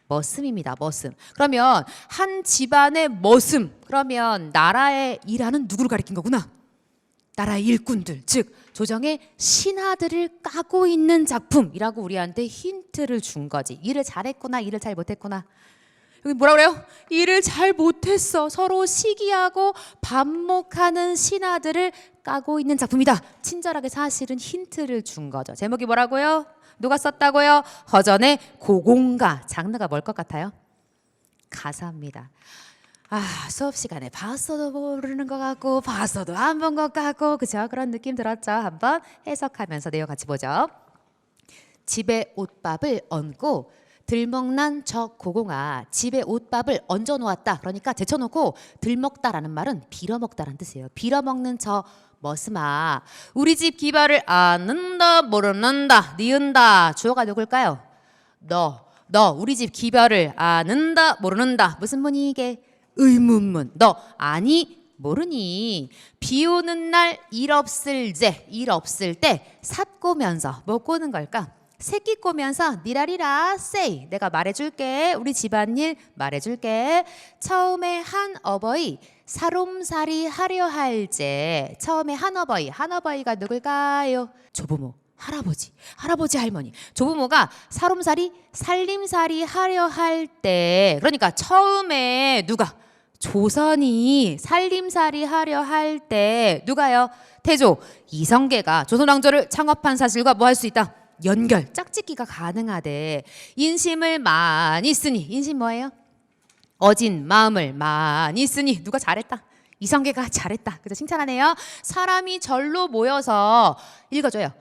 머슴입니다. 머슴. 그러면 한 집안의 머슴. 그러면 나라에 일하는 누구를 가리킨 거구나? 나라의 일꾼들, 즉 조정의 신하들을 까고 있는 작품이라고 우리한테 힌트를 준 거지. 일을 잘했구나, 일을 잘 못했구나. 여기 뭐라 그래요? 일을 잘 못했어. 서로 시기하고 반목하는 신하들을 까고 있는 작품이다. 친절하게 사실은 힌트를 준 거죠. 제목이 뭐라고요? 누가 썼다고요? 허전의 고공가. 장르가 뭘 것 같아요? 가사입니다. 수업 시간에 봤어도 모르는 것 같고 봤어도 안 본 것 같고, 그죠? 그런 느낌 들었죠? 한번 해석하면서 내용 같이 보죠. 집에 옷밥을 얹고 들먹난 저 고공아 집에 옷밥을 얹어 놓았다. 그러니까 제쳐놓고 들먹다라는 말은 빌어먹다라는 뜻이에요. 빌어먹는 저 머스마 우리 집 기발을 아는다 모르는다 니은다. 주어가 누굴까요? 너 우리 집 기별을 아는다 모르는다. 무슨 문이 이게? 의문문. 너 아니 모르니? 비 오는 날 일 없을 때 삿꼬면서 뭐 꼬는 걸까? 새끼 꼬면서 니라리라 say 내가 말해줄게. 우리 집안일 말해줄게. 처음에 한 어버이 살옴살이 하려 할제. 처음에 한 어버이가 누굴까요? 조부모. 할아버지 할머니. 조부모가 살림살이 하려 할 때 그러니까 처음에 누가 조선이 살림살이 하려 할 때 누가요? 태조 이성계가 조선왕조를 창업한 사실과 뭐 할 수 있다? 연결 짝짓기가 가능하대. 인심을 많이 쓰니 인심 뭐예요? 어진 마음을 많이 쓰니 누가 잘했다? 이성계가 잘했다. 그죠? 칭찬하네요. 사람이 절로 모여서 읽어줘요.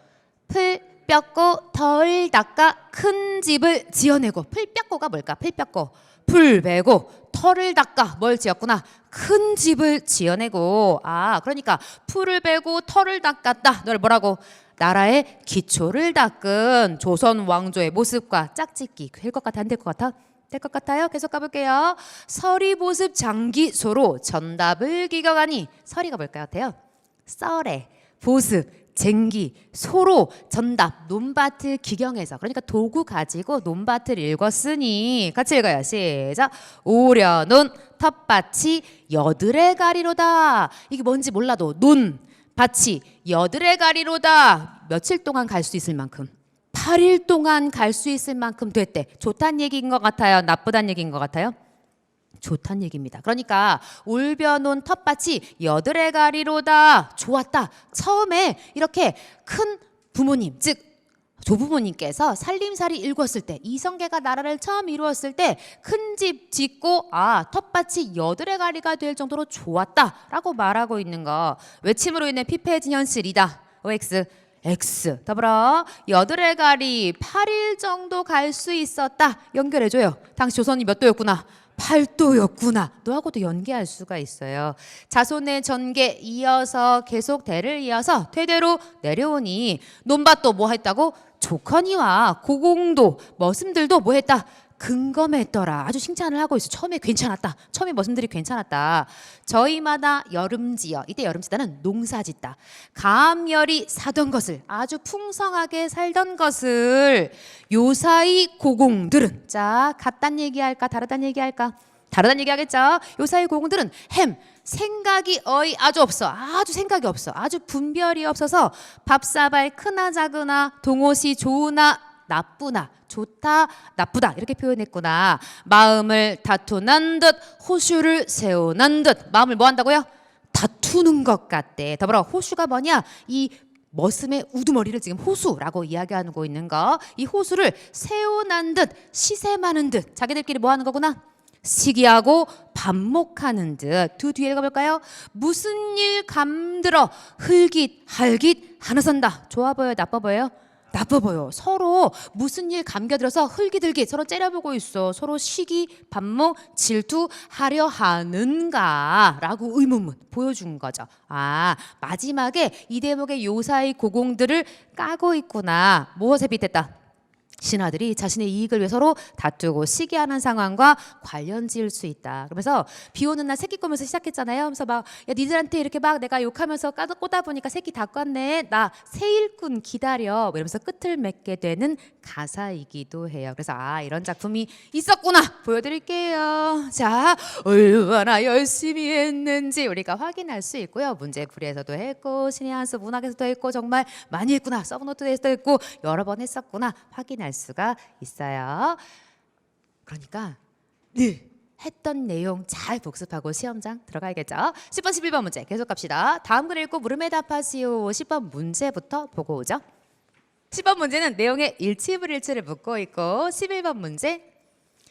풀 뼈고 덜 닦아 큰 집을 지어내고. 풀 뼈고가 뭘까? 풀 뼈고 풀 베고 털을 닦아 뭘 지었구나? 큰 집을 지어내고. 아 그러니까 풀을 베고 털을 닦았다. 널 뭐라고? 나라의 기초를 닦은 조선 왕조의 모습과 짝짓기. 될 것 같아? 안 될 것 같아? 될 것 같아요? 계속 가볼게요. 서리보습 장기소로 전답을 기겨가니. 서리가 뭘까요? 같아요? 썰에 보습 쟁기, 소로, 전답, 논밭을 기경해서. 그러니까 도구 가지고 논밭을 읽었으니 같이 읽어요. 시작. 오려논 텃밭이 여드레 가리로다. 이게 뭔지 몰라도 논밭이 여드레 가리로다. 며칠 동안 갈 수 있을 만큼 8일 동안 갈 수 있을 만큼 됐대. 좋다는 얘기인 것 같아요? 나쁘다는 얘기인 것 같아요? 좋다는 얘기입니다. 그러니까 올벼놓은 텃밭이 여드레 가리로다. 좋았다. 처음에 이렇게 큰 부모님 즉 조부모님께서 살림살이 일궜을 때 이성계가 나라를 처음 이루었을 때 큰 집 짓고 텃밭이 여드레 가리가 될 정도로 좋았다라고 말하고 있는 거. 외침으로 인해 피폐해진 현실이다. OX X 더불어 여드레 가리 8일 정도 갈 수 있었다. 연결해줘요. 당시 조선이 몇 도였구나? 8도였구나. 너하고도 연계할 수가 있어요. 자손의 전계 이어서 계속 대를 이어서 퇴대로 내려오니 논밭도 뭐 했다고? 조커니와 고공도 머슴들도 뭐 했다? 근검했더라. 아주 칭찬을 하고 있어. 처음에 괜찮았다. 처음에 머슴들이 괜찮았다. 저희마다 여름지어. 이때 여름지다는 농사짓다. 감열이 사던 것을 아주 풍성하게 살던 것을 요사이 고공들은 자 같단 얘기할까 다르단 얘기할까? 다르단 얘기하겠죠. 요사이 고공들은 생각이 아주 없어. 아주 생각이 없어. 아주 분별이 없어서 밥사발 크나 작으나 동옷이 좋으나 나쁘나 좋다 나쁘다 이렇게 표현했구나. 마음을 다투난 듯 호슈를 세우난 듯. 마음을 뭐 한다고요? 다투는 것 같대. 더불어 호슈가 뭐냐? 이 머슴의 우두머리를 지금 호수라고 이야기하고 있는 거. 이 호수를 세우난 듯 시샘하는 듯. 자기들끼리 뭐 하는 거구나? 시기하고 반목하는 듯. 두 뒤에 읽어볼까요? 무슨 일 감들어 흘깃 할깃 하나선다. 좋아 보여요? 나빠 보여요? 나빠 보여. 서로 무슨 일 감겨들어서 흘기들기 서로 째려보고 있어. 서로 시기, 반목, 질투하려 하는가 라고 의문문 보여준 거죠. 마지막에 이 대목의 요사이 고공들을 까고 있구나. 무엇에 빗댔다? 신하들이 자신의 이익을 위해 서로 다투고 시기하는 상황과 관련 지을 수 있다. 그러면서 비 오는 날 새끼 꼬면서 시작했잖아요. 그래서 막 야 니들한테 이렇게 막 내가 욕하면서 꼬다 보니까 새끼 다 껐네. 나 새일꾼 기다려. 이러면서 끝을 맺게 되는 가사이기도 해요. 그래서 이런 작품이 있었구나 보여드릴게요. 자 얼마나 열심히 했는지 우리가 확인할 수 있고요. 문제풀이에서도 했고 신의 한수 문학에서도 했고 정말 많이 했구나. 서브노트에서도 했고 여러 번 했었구나 확인할 수가 있어요. 그러니까 늘 했던 내용 잘 복습하고 시험장 들어가야겠죠. 10번 11번 문제 계속 갑시다. 다음 글 읽고 물음에 답하시오. 10번 문제부터 보고 오죠. 10번 문제는 내용의 일치불일치를 묻고 있고 11번 문제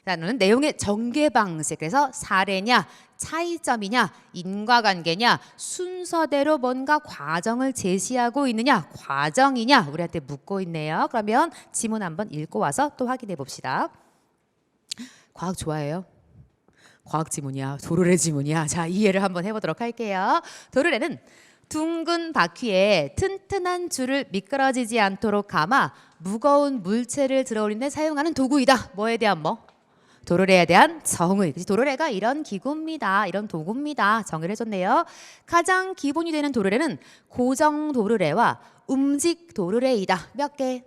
나는 내용의 전개 방식. 그래서 사례냐 차이점이냐 인과관계냐 순서대로 뭔가 과정을 제시하고 있느냐 과정이냐 우리한테 묻고 있네요. 그러면 지문 한번 읽고 와서 또 확인해 봅시다. 과학 좋아해요? 과학 지문이야, 도르래 지문이야. 자, 이해를 한번 해보도록 할게요. 도르래는 둥근 바퀴에 튼튼한 줄을 미끄러지지 않도록 감아 무거운 물체를 들어올리는 데 사용하는 도구이다. 뭐에 대한 뭐? 도르래에 대한 정의. 도르래가 이런 기구입니다. 이런 도구입니다. 정의를 해줬네요. 가장 기본이 되는 도르래는 고정 도르래와 움직 도르래이다. 몇 개?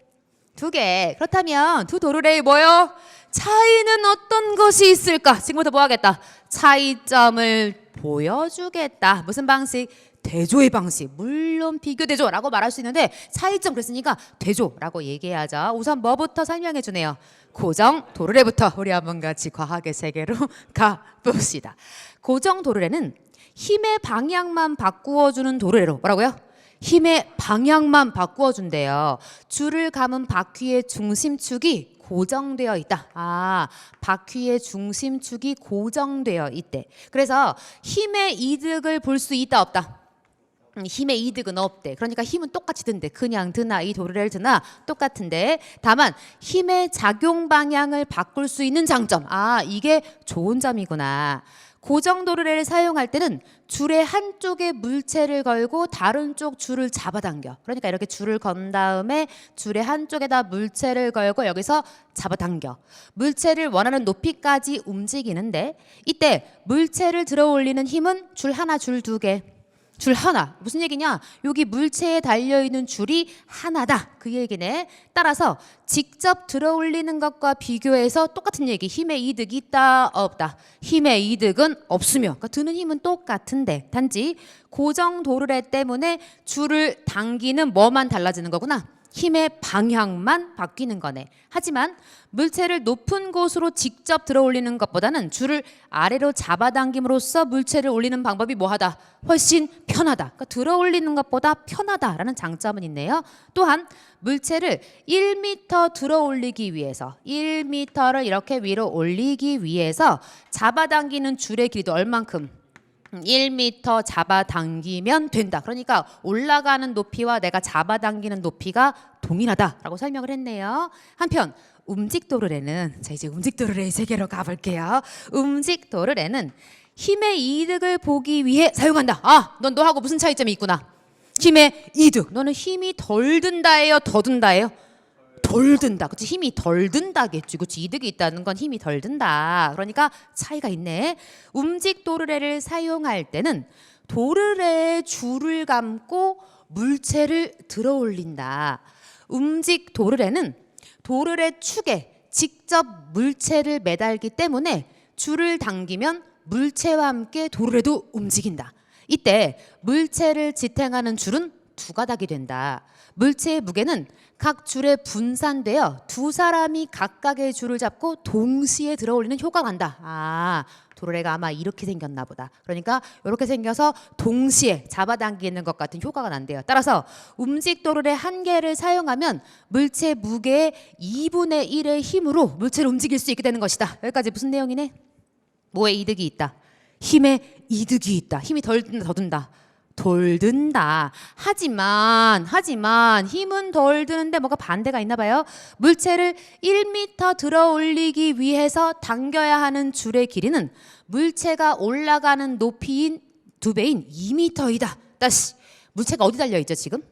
2개. 그렇다면 두 도르래의 뭐요? 차이는 어떤 것이 있을까? 지금부터 뭐 하겠다? 차이점을 보여주겠다. 무슨 방식? 대조의 방식. 물론 비교 대조라고 말할 수 있는데 차이점 그랬으니까 대조라고 얘기하자. 우선 뭐부터 설명해 주네요. 고정 도르래부터 우리 한번 같이 과학의 세계로 가봅시다. 고정 도르래는 힘의 방향만 바꾸어 주는 도르래로 뭐라고요? 힘의 방향만 바꾸어 준대요. 줄을 감은 바퀴의 중심축이 고정되어 있다. 아, 바퀴의 중심축이 고정되어 있대. 그래서 힘의 이득을 볼 수 있다 없다? 힘의 이득은 없대. 그러니까 힘은 똑같이 든대. 그냥 드나 이 도르래를 드나 똑같은데 다만 힘의 작용 방향을 바꿀 수 있는 장점. 아, 이게 좋은 점이구나. 고정 도르래를 사용할 때는 줄의 한쪽에 물체를 걸고 다른 쪽 줄을 잡아당겨. 그러니까 이렇게 줄을 건 다음에 줄의 한쪽에다 물체를 걸고 여기서 잡아당겨. 물체를 원하는 높이까지 움직이는데 이때 물체를 들어 올리는 힘은 줄 하나, 줄 2개. 줄 하나. 무슨 얘기냐? 여기 물체에 달려있는 줄이 하나다. 그 얘기네. 따라서 직접 들어 올리는 것과 비교해서 똑같은 얘기. 힘의 이득이 있다 없다? 힘의 이득은 없으며 그러니까 드는 힘은 똑같은데 단지 고정 도르래 때문에 줄을 당기는 뭐만 달라지는 거구나. 힘의 방향만 바뀌는 거네. 하지만 물체를 높은 곳으로 직접 들어 올리는 것보다는 줄을 아래로 잡아당김으로써 물체를 올리는 방법이 뭐하다? 훨씬 편하다. 그러니까 들어 올리는 것보다 편하다라는 장점은 있네요. 또한 물체를 1m 들어 올리기 위해서 1m를 이렇게 위로 올리기 위해서 잡아당기는 줄의 길이도 얼만큼? 1m 잡아당기면 된다. 그러니까 올라가는 높이와 내가 잡아당기는 높이가 동일하다라고 설명을 했네요. 한편 움직 도르래는 자 이제 움직 도르래의 세계로 가볼게요. 움직 도르래는 힘의 이득을 보기 위해 사용한다. 아, 넌 너하고 무슨 차이점이 있구나. 힘의 이득. 너는 힘이 덜 든다예요, 더 든다예요? 덜 든다. 그치? 힘이 덜 든다겠지. 그치? 이득이 있다는 건 힘이 덜 든다. 그러니까 차이가 있네. 움직 도르래를 사용할 때는 도르래에 줄을 감고 물체를 들어 올린다. 움직 도르래는 도르래 축에 직접 물체를 매달기 때문에 줄을 당기면 물체와 함께 도르래도 움직인다. 이때 물체를 지탱하는 줄은 2가닥이 된다. 물체의 무게는 각 줄에 분산되어 2사람이 각각의 줄을 잡고 동시에 들어 올리는 효과가 난다. 아, 도르래가 아마 이렇게 생겼나 보다. 그러니까 이렇게 생겨서 동시에 잡아당기는 것 같은 효과가 난대요. 따라서 움직 도르래 1개를 사용하면 물체 무게의 2분의 1의 힘으로 물체를 움직일 수 있게 되는 것이다. 여기까지 무슨 내용이네? 뭐에 이득이 있다? 힘에 이득이 있다. 힘이 덜 든다, 더 든다. 덜 든다. 하지만 힘은 덜 드는데 뭐가 반대가 있나 봐요. 물체를 1m 들어 올리기 위해서 당겨야 하는 줄의 길이는 물체가 올라가는 높이인 2배인 2m이다. 다시 물체가 어디 달려 있죠 지금?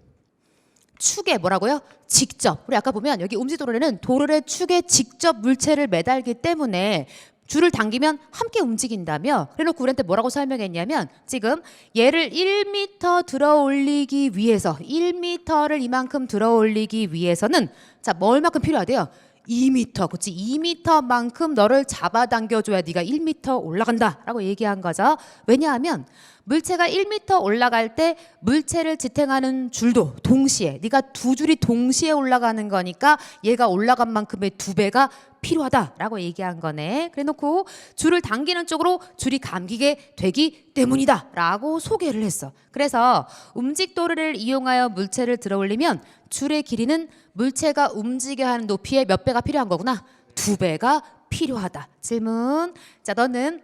축에 뭐라고요? 직접. 우리 아까 보면 여기 움직 도르래는 도르래 축에 직접 물체를 매달기 때문에 줄을 당기면 함께 움직인다며. 그래놓고 우리한테 뭐라고 설명했냐면 지금 얘를 1m 들어 올리기 위해서 1m를 이만큼 들어 올리기 위해서는 자, 뭐 얼마큼 필요하대요? 2m. 그렇지? 2m만큼 너를 잡아당겨줘야 네가 1m 올라간다라고 얘기한 거죠. 왜냐하면 물체가 1m 올라갈 때 물체를 지탱하는 줄도 동시에 네가 2줄이 동시에 올라가는 거니까 얘가 올라간 만큼의 2배가 필요하다라고 얘기한 거네. 그래놓고 줄을 당기는 쪽으로 줄이 감기게 되기 때문이다 라고 소개를 했어. 그래서 움직 도르래를 이용하여 물체를 들어 올리면 줄의 길이는 물체가 움직여야 하는 높이의 몇 배가 필요한 거구나. 2배가 필요하다. 질문. 자, 너는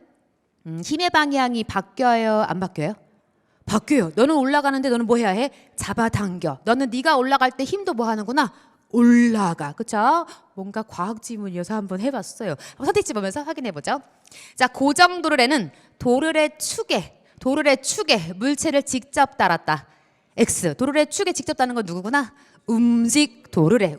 힘의 방향이 바뀌어요? 안 바뀌어요? 바뀌어요. 너는 올라가는데 너는 뭐 해야 해? 잡아당겨. 너는 네가 올라갈 때 힘도 뭐 하는구나? 올라가. 그쵸? 뭔가 과학 지문이어서 한번 해봤어요. 한번 선택지 보면서 확인해보죠. 자, 고정도르래는 도르래 축에 물체를 직접 달았다. X. 도르래 축에 직접 다는 건 누구구나? 움직 도르래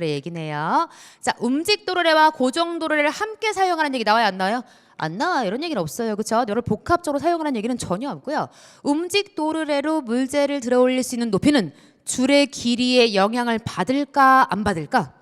얘기네요. 자, 움직 도르래와 고정 도르래를 함께 사용하는 얘기 나와요, 안 나와요? 안 나와. 이런 얘기는 없어요. 그렇죠? 이걸 복합적으로 사용하는 얘기는 전혀 없고요. 움직 도르래로 물체를 들어 올릴 수 있는 높이는 줄의 길이에 영향을 받을까 안 받을까?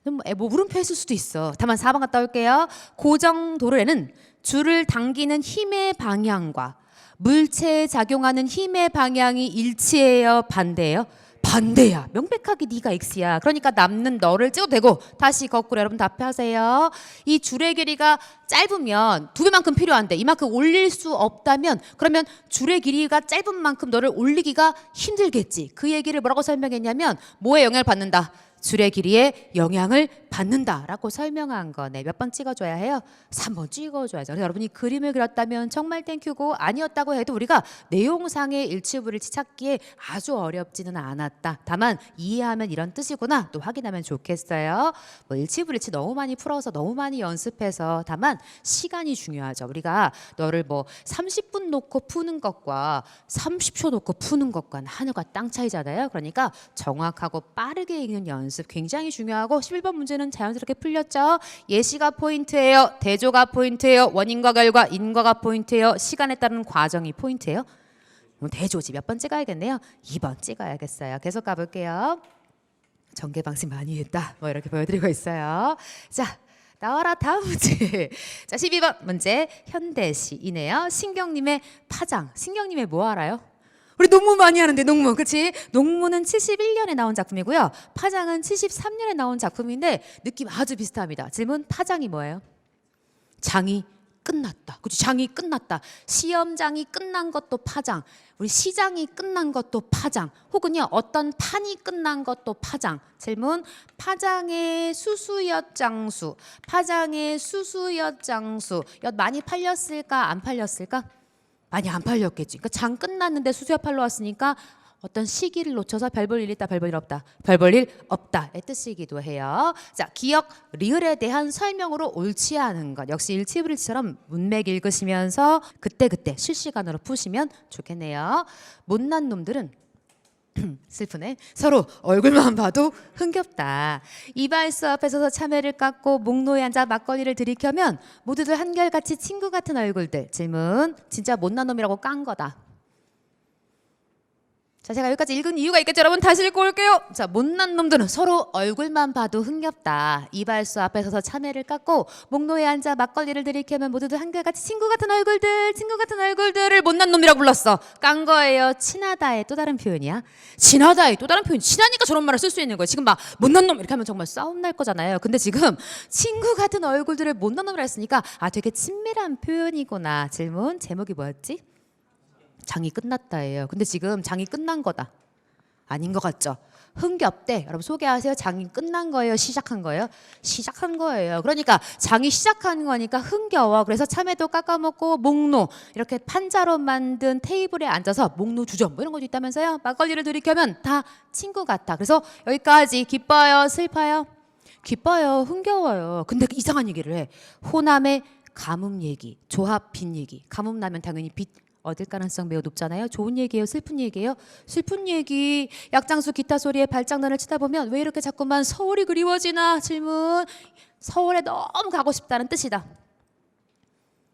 뭐 물음표 했을 수도 있어. 다만 4번 갔다 올게요. 고정 도르래는 줄을 당기는 힘의 방향과 물체에 작용하는 힘의 방향이 일치해요, 반대예요? 반대야. 명백하게 네가 X야. 그러니까 남는 너를 찍어도 되고. 다시 거꾸로 여러분 답하세요. 이 줄의 길이가 짧으면 2배만큼 필요한데 이만큼 올릴 수 없다면 그러면 줄의 길이가 짧은 만큼 너를 올리기가 힘들겠지. 그 얘기를 뭐라고 설명했냐면 뭐에 영향을 받는다? 줄의 길이에 영향을 받는다라고 설명한 거네. 몇 번 찍어줘야 해요? 3번 찍어줘야죠. 그래서 여러분이 그림을 그렸다면 정말 땡큐고 아니었다고 해도 우리가 내용상의 일치부일치 찾기에 아주 어렵지는 않았다. 다만 이해하면 이런 뜻이구나 또 확인하면 좋겠어요. 뭐 일치부일치 너무 많이 풀어서 너무 많이 연습해서 다만 시간이 중요하죠. 우리가 너를 뭐 30분 놓고 푸는 것과 30초 놓고 푸는 것과는 하늘과 땅 차이잖아요. 그러니까 정확하고 빠르게 읽는 연습 굉장히 중요하고 11번 문제는 자연스럽게 풀렸죠. 예시가 포인트예요. 대조가 포인트예요. 원인과 결과, 인과가 포인트예요. 시간에 따른 과정이 포인트예요. 대조지 몇 번 찍어야겠네요. 2번 찍어야겠어요. 계속 가볼게요. 전개 방식 많이 했다. 뭐 이렇게 보여드리고 있어요. 자, 나와라 다음 문제. 자, 12번 문제 현대시이네요. 신경님의 파장. 신경님의 뭐 알아요? 우리 농문 많이 하는데 농문 그치? 농문은 71년에 나온 작품이고요. 파장은 73년에 나온 작품인데 느낌 아주 비슷합니다. 질문 파장이 뭐예요? 장이 끝났다. 그치? 장이 끝났다. 시험장이 끝난 것도 파장. 우리 시장이 끝난 것도 파장. 혹은요 어떤 판이 끝난 것도 파장. 질문 파장의 수수엿 장수. 파장의 수수엿 장수. 엿 많이 팔렸을까 안 팔렸을까? 많이 안 팔렸겠지. 그러니까 장 끝났는데 수수엿 팔러 왔으니까 어떤 시기를 놓쳐서 별 볼 일 있다, 별 볼 일 없다, 별 볼 일 없다의 뜻이기도 해요. 자, 기억, 리을에 대한 설명으로 옳지 않은 것. 역시 일치불일치처럼 문맥 읽으시면서 그때그때 실시간으로 푸시면 좋겠네요. 못난 놈들은 슬프네. 서로 얼굴만 봐도 흥겹다. 이발소 앞에 서서 참외를 깎고 목노에 앉아 막걸리를 들이켜면 모두들 한결같이 친구 같은 얼굴들. 질문. 진짜 못난 놈이라고 깐 거다. 자, 제가 여기까지 읽은 이유가 있겠죠, 여러분? 다시 읽고 올게요. 자, 못난 놈들은 서로 얼굴만 봐도 흥겹다. 이발소 앞에 서서 참외를 깎고 목노에 앉아 막걸리를 들이켜면 모두들 한결같이 친구 같은 얼굴들을 못난 놈이라고 불렀어. 깐 거예요. 친하다의 또 다른 표현이야. 친하다의 또 다른 표현. 친하니까 저런 말을 쓸 수 있는 거예요. 지금 막 못난 놈 이렇게 하면 정말 싸움 날 거잖아요. 근데 지금 친구 같은 얼굴들을 못난 놈이라 했으니까 아, 되게 친밀한 표현이구나. 질문. 제목이 뭐였지? 장이 끝났다예요. 근데 지금 장이 끝난 거다. 아닌 것 같죠? 흥겹대. 여러분 소개하세요. 장이 끝난 거예요? 시작한 거예요? 시작한 거예요. 그러니까 장이 시작한 거니까 흥겨워. 그래서 참외도 깎아먹고 목노 이렇게 판자로 만든 테이블에 앉아서 목노 주점 뭐 이런 것도 있다면서요. 막걸리를 들이켜면 다 친구 같아. 그래서 여기까지 기뻐요? 슬퍼요? 기뻐요. 흥겨워요. 근데 이상한 얘기를 해. 호남의 가뭄 얘기, 조합 빚 얘기. 가뭄 나면 당연히 빚 얻을 가능성 매우 높잖아요. 좋은 얘기예요? 슬픈 얘기예요? 슬픈 얘기. 약장수 기타 소리에 발장난을 치다 보면 왜 이렇게 자꾸만 서울이 그리워지나? 질문. 서울에 너무 가고 싶다는 뜻이다.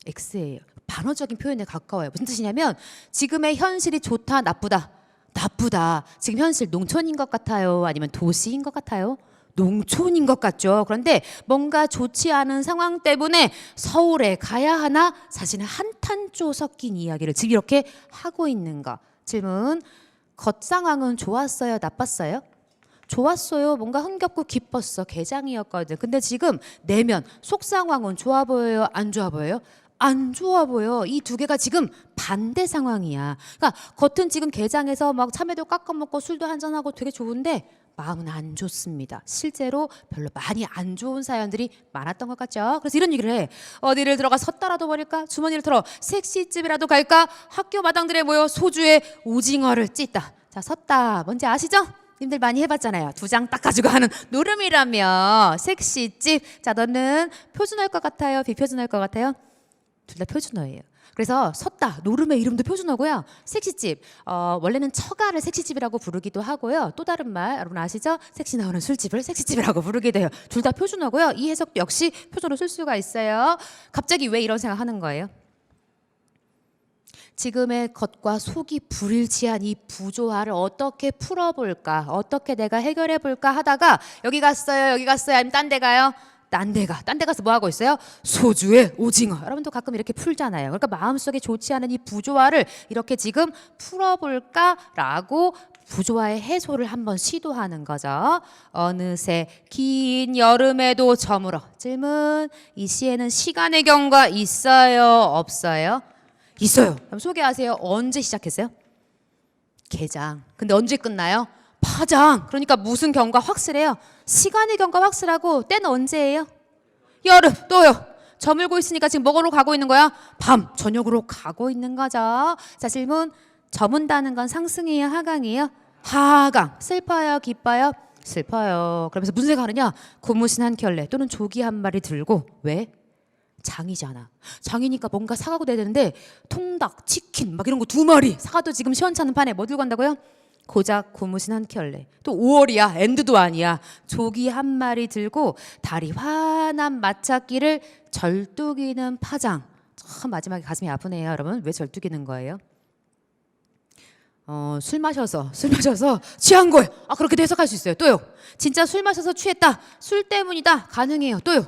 X예요. 반어적인 표현에 가까워요. 무슨 뜻이냐면 지금의 현실이 좋다, 나쁘다. 나쁘다. 지금 현실 농촌인 것 같아요? 아니면 도시인 것 같아요? 농촌인 것 같죠. 그런데 뭔가 좋지 않은 상황 때문에 서울에 가야 하나? 사실은 한탄조 섞인 이야기를 지금 이렇게 하고 있는 거. 질문. 겉 상황은 좋았어요? 나빴어요? 좋았어요. 뭔가 흥겹고 기뻤어. 개장이었거든. 근데 지금 내면 속 상황은 좋아 보여요? 안 좋아 보여요? 안 좋아 보여. 이 두 개가 지금 반대 상황이야. 그러니까 겉은 지금 게장에서 막 참외도 깎아 먹고 술도 한잔하고 되게 좋은데 마음은 안 좋습니다. 실제로 별로 많이 안 좋은 사연들이 많았던 것 같죠. 그래서 이런 얘기를 해. 어디를 들어가 섰다라도 버릴까? 주머니를 털어 섹시집이라도 갈까? 학교 마당들에 모여 소주에 오징어를 찢다. 자, 섰다. 뭔지 아시죠? 님들 많이 해봤잖아요. 2장 딱 가지고 하는 노름이라며. 섹시집. 자, 너는 표준어일 것 같아요? 비표준어일 것 같아요? 둘 다 표준어예요. 그래서 섰다. 노름의 이름도 표준어고요. 섹시집. 원래는 처가를 섹시집이라고 부르기도 하고요. 또 다른 말 여러분 아시죠? 섹시 나오는 술집을 섹시집이라고 부르기도 해요. 둘 다 표준어고요. 이 해석도 역시 표준어로 쓸 수가 있어요. 갑자기 왜 이런 생각하는 거예요? 지금의 겉과 속이 불일치한 이 부조화를 어떻게 풀어볼까? 어떻게 내가 해결해볼까 하다가 여기 갔어요. 여기 갔어요. 아니면 딴 데 가요? 딴 데 가서 뭐 하고 있어요? 소주에 오징어. 여러분도 가끔 이렇게 풀잖아요. 그러니까 마음속에 좋지 않은 이 부조화를 이렇게 지금 풀어볼까라고 부조화의 해소를 한번 시도하는 거죠. 어느새 긴 여름에도 저물어. 질문. 이 시에는 시간의 경과 있어요? 없어요? 있어요. 그럼 소개하세요. 언제 시작했어요? 개장. 근데 언제 끝나요? 파장. 그러니까 무슨 경과 확실해요? 시간의 경과 확실하고 때는 언제예요? 여름. 또요. 저물고 있으니까 지금 뭐로 가고 있는 거야? 밤. 저녁으로 가고 있는 거죠. 자, 질문. 저문다는 건 상승이에요? 하강이에요? 하강. 슬퍼요? 기뻐요? 슬퍼요. 그러면서 무슨 생각하느냐? 고무신 한 켤레 또는 조기 한 마리 들고. 왜? 장이잖아. 장이니까 뭔가 사가고 돼야 되는데 통닭, 치킨 막 이런 거 2마리 사가도 지금 시원찮은 판에 뭐 들고 간다고요? 고작 고무신 한 켤레. 또 5월이야. 엔드도 아니야. 조기 한 마리 들고 다리 환한 마차길을 절뚝이는 파장. 참 마지막에 가슴이 아프네요. 여러분 왜 절뚝이는 거예요? 술 마셔서 취한 거예요. 그렇게도 해석할 수 있어요. 또요. 진짜 술 마셔서 취했다. 술 때문이다. 가능해요. 또요.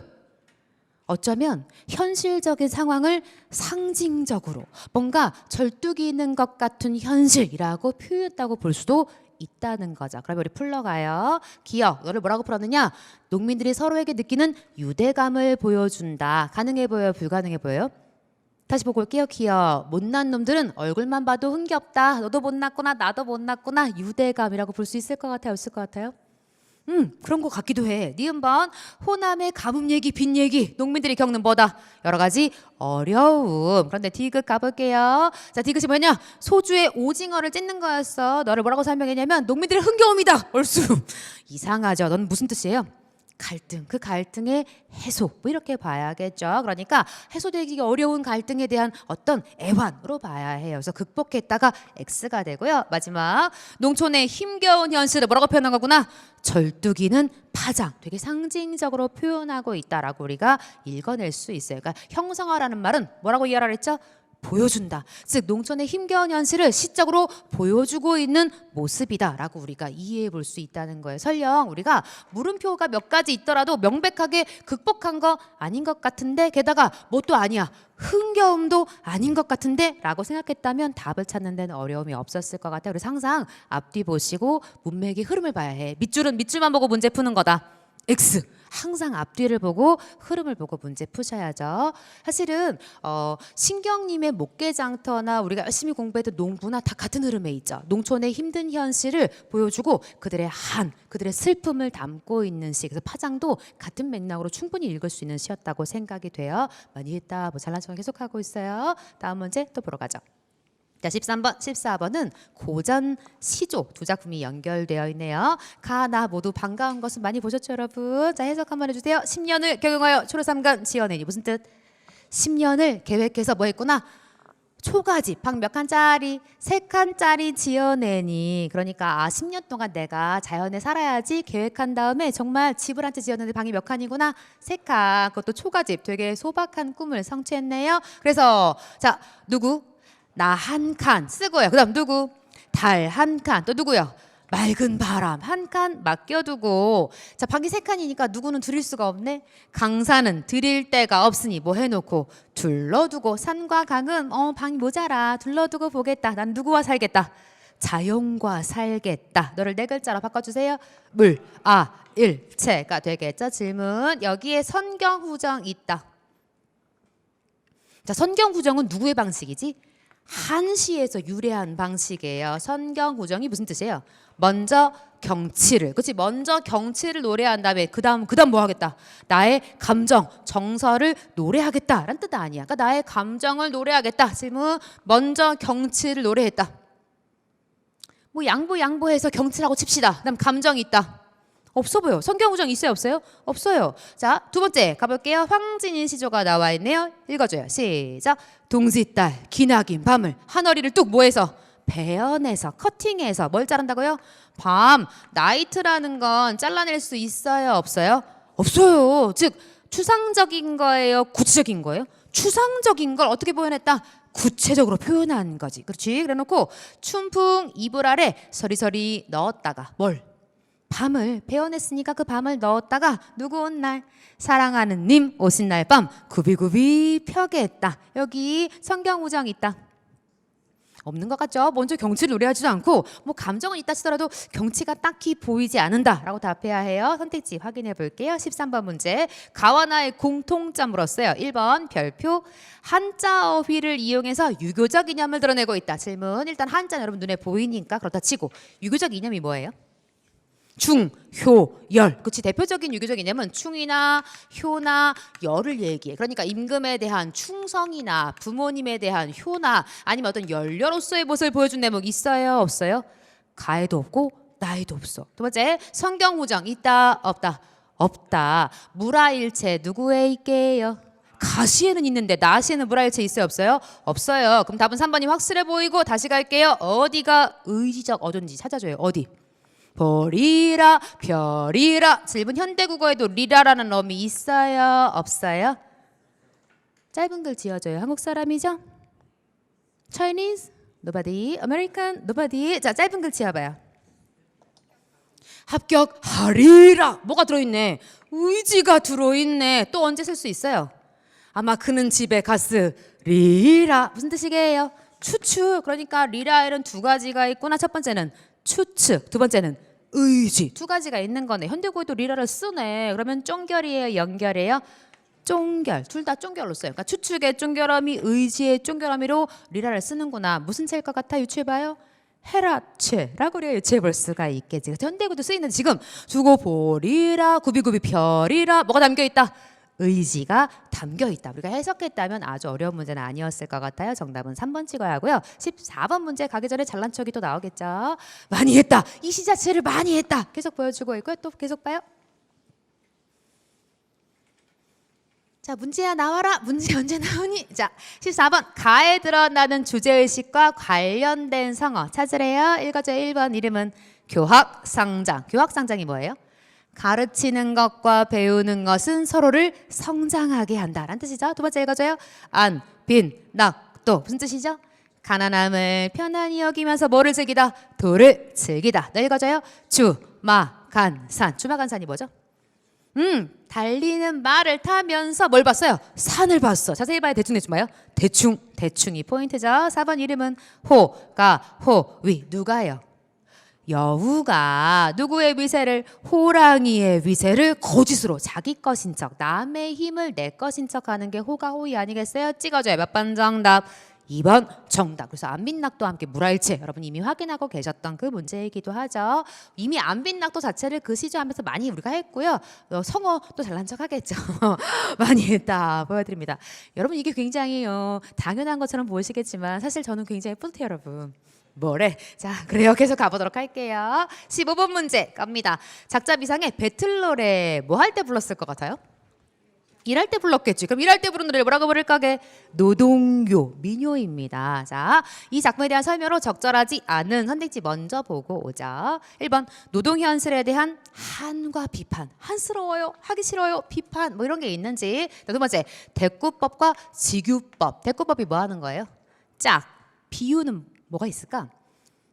어쩌면 현실적인 상황을 상징적으로 뭔가 절뚝이는 것 같은 현실이라고 표현했다고 볼 수도 있다는 거죠. 그럼 우리 풀러가요. 기억. 너를 뭐라고 풀었느냐? 농민들이 서로에게 느끼는 유대감을 보여준다. 가능해 보여요? 불가능해 보여요? 다시 보고 올게요. 기억. 못난 놈들은 얼굴만 봐도 흥겹다. 너도 못났구나. 나도 못났구나. 유대감이라고 볼 수 있을 것 같아요? 없을 것 같아요? 그런 것 같기도 해. 니은번 호남의 가뭄 얘기, 빚 얘기, 농민들이 겪는 뭐다? 여러 가지 어려움. 그런데 디귿 가볼게요. 자, 디귿이 뭐냐? 소주에 오징어를 찢는 거였어. 너를 뭐라고 설명했냐면 농민들의 흥겨움이다. 얼쑤. 이상하죠. 넌 무슨 뜻이에요? 갈등, 그 갈등의 해소 뭐 이렇게 봐야겠죠. 그러니까 해소되기 어려운 갈등에 대한 어떤 애환으로 봐야 해요. 그래서 극복했다가 X가 되고요. 마지막 농촌의 힘겨운 현실을 뭐라고 표현한 거구나? 절뚝이는 파장. 되게 상징적으로 표현하고 있다라고 우리가 읽어낼 수 있어요. 그러니까 형성화라는 말은 뭐라고 이해하라 그랬죠? 보여준다. 즉 농촌의 힘겨운 현실을 시적으로 보여주고 있는 모습이다라고 우리가 이해해 볼 수 있다는 거예요. 설령 우리가 물음표가 몇 가지 있더라도 명백하게 극복한 거 아닌 것 같은데 게다가 뭣도 아니야. 흥겨움도 아닌 것 같은데 라고 생각했다면 답을 찾는 데는 어려움이 없었을 것 같아요. 그래서 항상 앞뒤 보시고 문맥의 흐름을 봐야 해. 밑줄은 밑줄만 보고 문제 푸는 거다. X. 항상 앞뒤를 보고 흐름을 보고 문제 푸셔야죠. 사실은 신경님의 목계장터나 우리가 열심히 공부했던 농부나 다 같은 흐름에 있죠. 농촌의 힘든 현실을 보여주고 그들의 그들의 슬픔을 담고 있는 시. 그래서 파장도 같은 맥락으로 충분히 읽을 수 있는 시였다고 생각이 돼요. 많이 했다. 뭐 잘난 척 계속하고 있어요. 다음 문제 또 보러 가죠. 자, 13번, 14번은 고전 시조 두 작품이 연결되어 있네요. 가나 모두 반가운 것은 많이 보셨죠, 여러분? 자, 해석 한번 해주세요. 10년을 경영하여 초록삼간 지어내니 무슨 뜻? 10년을 계획해서 뭐 했구나? 초가집 방 몇 칸짜리? 3칸짜리 지어내니. 그러니까 10년 동안 내가 자연에 살아야지 계획한 다음에 정말 집을 한 채 지었는데 방이 몇 칸이구나? 3칸. 그것도 초가집. 되게 소박한 꿈을 성취했네요. 그래서 자, 누구? 나 한 칸 쓰고요. 그 다음 누구? 달 한 칸. 또 누구요? 맑은 바람 한 칸 맡겨두고. 자, 방이 3칸이니까 누구는 드릴 수가 없네. 강사는 드릴 데가 없으니 뭐 해놓고 둘러두고. 산과 강은 방이 모자라. 둘러두고 보겠다. 난 누구와 살겠다? 자연과 살겠다. 너를 4글자로 바꿔주세요. 물, 일체가 되겠죠. 질문. 여기에 선경후정 있다. 자, 선경후정은 누구의 방식이지? 한시에서 유래한 방식이에요. 선경후정이 무슨 뜻이에요? 먼저 경치를, 그렇지? 먼저 경치를 노래한 다음에 그다음 뭐 하겠다? 나의 감정, 정서를 노래하겠다라는 뜻 아니야. 그러니까 나의 감정을 노래하겠다. 질문. 먼저 경치를 노래했다. 뭐 양보해서 경치라고 칩시다. 그다음 감정이 있다. 없어 보여. 성경우정 있어요, 없어요? 없어요. 자, 두 번째 가볼게요. 황진인 시조가 나와 있네요. 읽어줘요. 시작. 동짓달 기나긴 밤을 한어리를 뚝 뭐해서 베어내서 커팅해서 뭘 자른다고요? 밤. 나이트라는 건 잘라낼 수 있어요, 없어요? 없어요. 즉 추상적인 거예요, 구체적인 거예요? 추상적인 걸 어떻게 표현했다? 구체적으로 표현한 거지. 그렇지? 그래놓고 춘풍 이불 아래 서리서리 넣었다가 뭘? 밤을 베어냈으니까 그 밤을 넣었다가 누구 온 날? 사랑하는 님 오신 날 밤 굽이굽이 펴게 했다. 여기 성경우정 있다. 없는 것 같죠? 먼저 경치를 노래하지도 않고 뭐 감정은 있다 치더라도 경치가 딱히 보이지 않는다라고 답해야 해요. 선택지 확인해 볼게요. 13번 문제. 가와 나의 공통점으로써요. 1번 별표 한자 어휘를 이용해서 유교적 이념을 드러내고 있다. 질문. 일단 한자는 여러분 눈에 보이니까 그렇다 치고 유교적 이념이 뭐예요? 충, 효, 열. 그치? 대표적인 유교적 이념은 충이나 효나 열을 얘기해. 그러니까 임금에 대한 충성이나 부모님에 대한 효나 아니면 어떤 연료로서의 모습을 보여준 대목 있어요? 없어요? 가에도 없고 나에도 없어. 두 번째, 성경우정 있다? 없다? 없다. 무라일체 누구에 있게요? 가시에는 있는데 나시에는 무라일체 있어요? 없어요? 없어요. 그럼 답은 3번이 확실해 보이고 다시 갈게요. 어디가 의지적 어딘지 찾아줘요. 어디? 보리라 별이라. 질문 현대국어에도 리라라는 어미 있어요? 없어요? 짧은 글 지어줘요. 한국 사람이죠? Chinese? Nobody. American? Nobody. 자, 짧은 글 지어봐요. 합격하리라. 뭐가 들어있네? 의지가 들어있네. 또 언제 쓸 수 있어요? 아마 그는 집에 갔으리라. 무슨 뜻이게요? 추측. 그러니까 리라에는 두 가지가 있구나. 첫 번째는 추측, 두 번째는 의지. 두 가지가 있는 거네. 현대국어에도 리라를 쓰네. 그러면 쫑결이에요, 연결이에요? 쫑결. 둘 다 쫑결로 써요. 그러니까 추측의 쫑결어미, 의지의 쫑결어미로 리라를 쓰는구나. 무슨 채일 것 같아? 유추해봐요. 헤라체라고 우리가 유추해 볼 수가 있겠지. 현대국어도 쓰이는 지금 두고 보리라, 굽이굽이 별이라 뭐가 담겨있다? 의지가 담겨있다. 우리가 해석했다면 아주 어려운 문제는 아니었을 것 같아요. 정답은 3번 찍어야 하고요. 14번 문제 가기 전에 잘난 척이 또 나오겠죠. 많이 했다. 이 시 자체를 많이 했다. 계속 보여주고 있고요. 또 계속 봐요. 자, 문제야 나와라. 문제 언제 나오니? 자, 14번 가에 드러나는 주제의식과 관련된 성어 찾으래요. 읽어줘요. 1번 이름은 교학상장. 교학상장이 뭐예요? 가르치는 것과 배우는 것은 서로를 성장하게 한다라는 뜻이죠. 두 번째 읽어줘요. 안, 빈, 낙, 또 무슨 뜻이죠? 가난함을 편안히 여기면서 뭐를 즐기다? 도를 즐기다. 너 읽어줘요. 주마간산. 주마간산이 뭐죠? 달리는 말을 타면서 뭘 봤어요? 산을 봤어. 자세히 봐야 대충 봐요. 대충이 포인트죠. 4번 이름은 호가 호위. 누가요? 여우가 누구의 위세를? 호랑이의 위세를 거짓으로 자기 것인 척 남의 힘을 내 것인 척 하는 게 호가 호위 아니겠어요? 찍어줘요. 몇 번 정답? 2번 정답. 그래서 안빈낙도 함께 무라일체 여러분 이미 확인하고 계셨던 그 문제이기도 하죠. 이미 안빈낙도 자체를 그 시조하면서 많이 우리가 했고요. 성어 또 잘난 척 하겠죠. 많이 했다 보여드립니다. 여러분 이게 굉장히 당연한 것처럼 보이시겠지만 사실 저는 굉장히 뿌듯해요 여러분. 뭐래? 자, 그래요. 계속 가보도록 할게요. 15번 문제 갑니다. 작자 비상에 배틀 노래 뭐 할 때 불렀을 것 같아요? 일할 때 불렀겠지. 그럼 일할 때 부른 노래를 뭐라고 부를까게? 노동요, 민요입니다. 자, 이 작품에 대한 설명으로 적절하지 않은 선택지 먼저 보고 오죠. 1번 노동 현실에 대한 한과 비판. 한스러워요, 하기 싫어요, 비판 뭐 이런 게 있는지. 두 번째 대꾸법과 직유법. 대꾸법이 뭐 하는 거예요? 짝, 비유는 뭐가 있을까?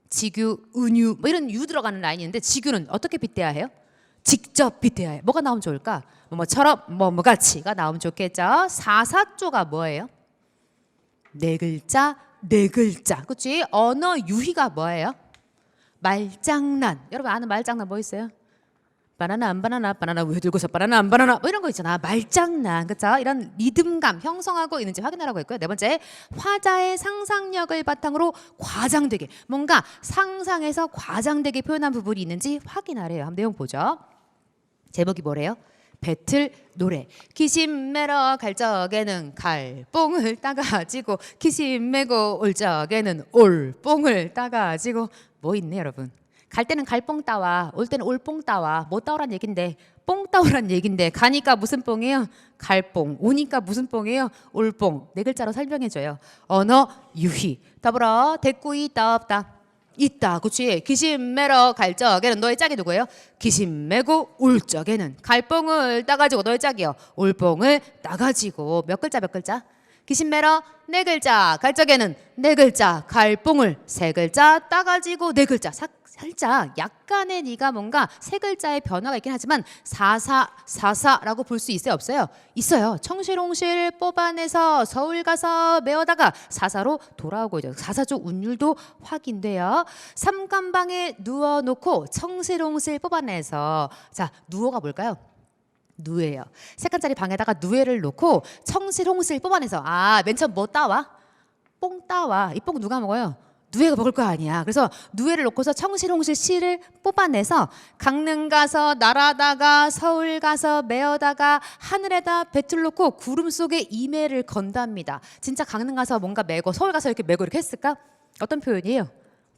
직유, 은유 뭐 이런 유 들어가는 라인이 있는데 직유는 어떻게 빗대야 해요? 직접 빗대야 해요. 뭐가 나오면 좋을까? 뭐처럼 뭐같이가 나오면 좋겠죠. 사사조가 뭐예요? 네 글자 네 글자. 그렇지? 언어 유희가 뭐예요? 말장난. 여러분 아는 말장난 뭐 있어요? 바나나 안 바나나 바나나 우유 들고서 바나나 안 바나나 뭐 이런 거 있잖아. 말장난. 그렇죠? 이런 리듬감 형성하고 있는지 확인하라고 했고요. 네 번째 화자의 상상력을 바탕으로 과장되게 뭔가 상상해서 과장되게 표현한 부분이 있는지 확인하래요. 한번 내용 보죠. 제목이 뭐래요? 배틀 노래. 기심 매러 갈 적에는 갈뽕을 따가지고 기심 메고 올 적에는 올뽕을 따가지고 뭐 있네 여러분. 갈 때는 갈뽕 따와, 올 때는 올뽕 따와. 뭐 따오란 얘긴데, 뽕 따오란 얘긴데, 가니까 무슨 뽕이에요? 갈뽕. 오니까 무슨 뽕이에요? 올뽕. 네 글자로 설명해줘요. 언어 유희. 더불어 대꾸 있다 없다? 있다. 그치. 기신 매러 갈 적에는 너의 짝이 누구예요? 기신 매고 올 적에는 갈뽕을 따가지고 너의 짝이요. 올뽕을 따가지고 몇 글자 몇 글자? 기신 매러 네 글자, 갈 적에는 네 글자, 갈뽕을 세 글자 따가지고 네 글자. 살짝 약간의 네가 뭔가 세 글자의 변화가 있긴 하지만 사사라고 볼 수 있어요 없어요? 있어요. 청실홍실 뽑아내서 서울 가서 메어다가 사사로 돌아오고 있죠. 사사조 운율도 확인돼요. 삼간방에 누워놓고 청실홍실 뽑아내서 자 누워가 뭘까요? 누에요. 세 칸짜리 방에다가 누에를 놓고 청실홍실 뽑아내서 맨 처음 뭐 따와? 뽕 따와. 이 뽕 누가 먹어요? 누에가 먹을 거 아니야. 그래서 누에를 놓고서 청실홍실 씨를 뽑아내서 강릉 가서 날아다가 서울 가서 메어다가 하늘에다 배틀 놓고 구름 속에 이매를 건답니다. 진짜 강릉 가서 뭔가 메고 서울 가서 이렇게 메고 이렇게 했을까? 어떤 표현이에요?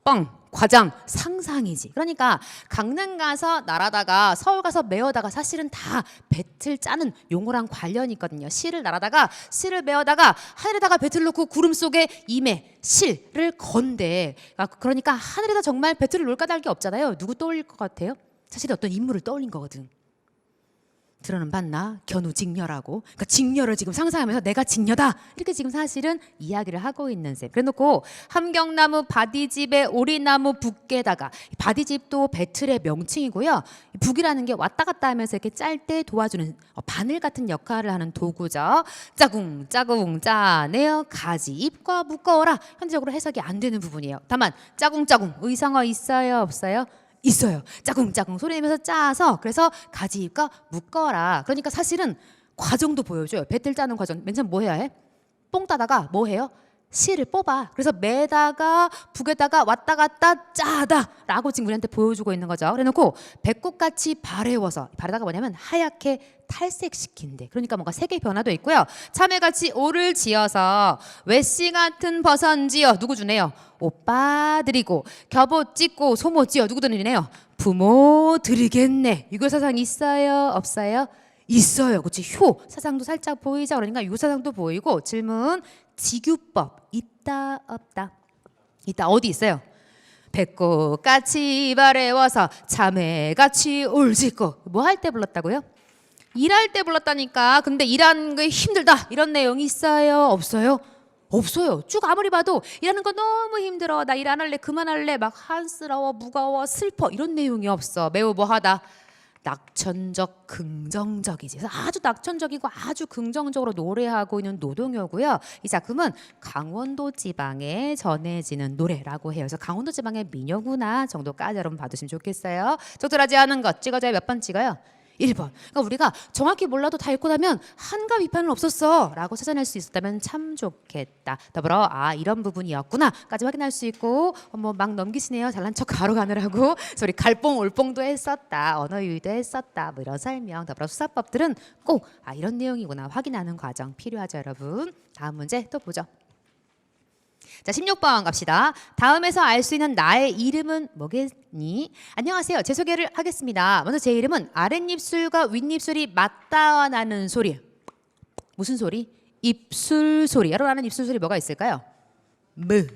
뻥, 과장, 상상이지. 그러니까 강릉 가서 날아다가 서울 가서 메어다가 사실은 다 배틀 짜는 용어랑 관련이 있거든요. 실을 날아다가 실을 메어다가 하늘에다가 배틀 놓고 구름 속에 임에 실을 건대. 그러니까 하늘에다 정말 배틀을 놓을 까닭이 없잖아요. 누구 떠올릴 것 같아요? 사실 어떤 인물을 떠올린 거거든. 들어는 봤나? 견우직녀라고. 그러니까 직녀를 지금 상상하면서 내가 직녀다 이렇게 지금 사실은 이야기를 하고 있는 셈. 그래놓고 함경나무 바디집에 오리나무 북게다가 바디집도 배틀의 명칭이고요. 북이라는 게 왔다 갔다 하면서 이렇게 짤 때 도와주는 바늘 같은 역할을 하는 도구죠. 짜궁 짜궁 짜내어 가지 잎과 묶어오라. 현재적으로 해석이 안 되는 부분이에요. 다만 짜궁짜궁 의성어 있어요 없어요? 있어요. 짜궁짜궁 소리 내면서 짜서 그래서 가지잎과 묶어라. 그러니까 사실은 과정도 보여줘요. 배틀 짜는 과정. 맨 처음 뭐 해야 해? 뽕 따다가 뭐 해요? 실을 뽑아. 그래서 매다가 북에다가 왔다 갔다 짜다 라고 지금 우리한테 보여주고 있는 거죠. 그래놓고 배꼽같이 바래워서 바래다가 뭐냐면 하얗게 탈색시킨대. 그러니까 뭔가 색의 변화도 있고요. 참외같이 오를 지어서 외씨 같은 버선 지어 누구 주네요? 오빠들이고 겹옷 찢고 소모 지어 누구 드리네요? 부모 드리겠네. 유교 사상 있어요 없어요? 있어요. 그렇지. 효 사상도 살짝 보이죠. 그러니까 유 사상도 보이고. 질문 직유법 있다 없다? 있다. 어디 있어요? 배꼽같이 바래워서 참외같이 올짓고 뭐 할 때 불렀다고요? 일할 때 불렀다니까. 근데 일하는 게 힘들다 이런 내용이 있어요 없어요? 없어요. 쭉 아무리 봐도 일하는 거 너무 힘들어. 나 일 안 할래. 그만할래. 막 한스러워 무거워 슬퍼 이런 내용이 없어. 매우 뭐하다. 낙천적 긍정적이지. 그래서 아주 낙천적이고 아주 긍정적으로 노래하고 있는 노동요고요. 이 작품은 강원도 지방에 전해지는 노래라고 해요. 그래서 강원도 지방의 민요구나 정도까지 여러분 봐두시면 좋겠어요. 적절하지 않은 것 찍어줘야 몇 번 찍어요? 1번. 그러니까 우리가 정확히 몰라도 다 읽고 나면 한가 비판은 없었어 라고 찾아낼 수 있었다면 참 좋겠다. 더불어 이런 부분이었구나 까지 확인할 수 있고 뭐 막 넘기시네요. 잘난 척 바로 가느라고. 소리 갈뽕 올뽕도 했었다. 언어 유희도 했었다. 뭐 이런 설명. 더불어 수사법들은 꼭 이런 내용이구나 확인하는 과정 필요하죠 여러분. 다음 문제 또 보죠. 자 16번 갑시다. 다음에서 알 수 있는 나의 이름은 뭐겠니? 안녕하세요. 제 소개를 하겠습니다. 먼저 제 이름은 아랫입술과 윗입술이 맞닿아 나는 소리. 무슨 소리? 입술 소리. 여러분 아는 입술 소리 뭐가 있을까요? 무,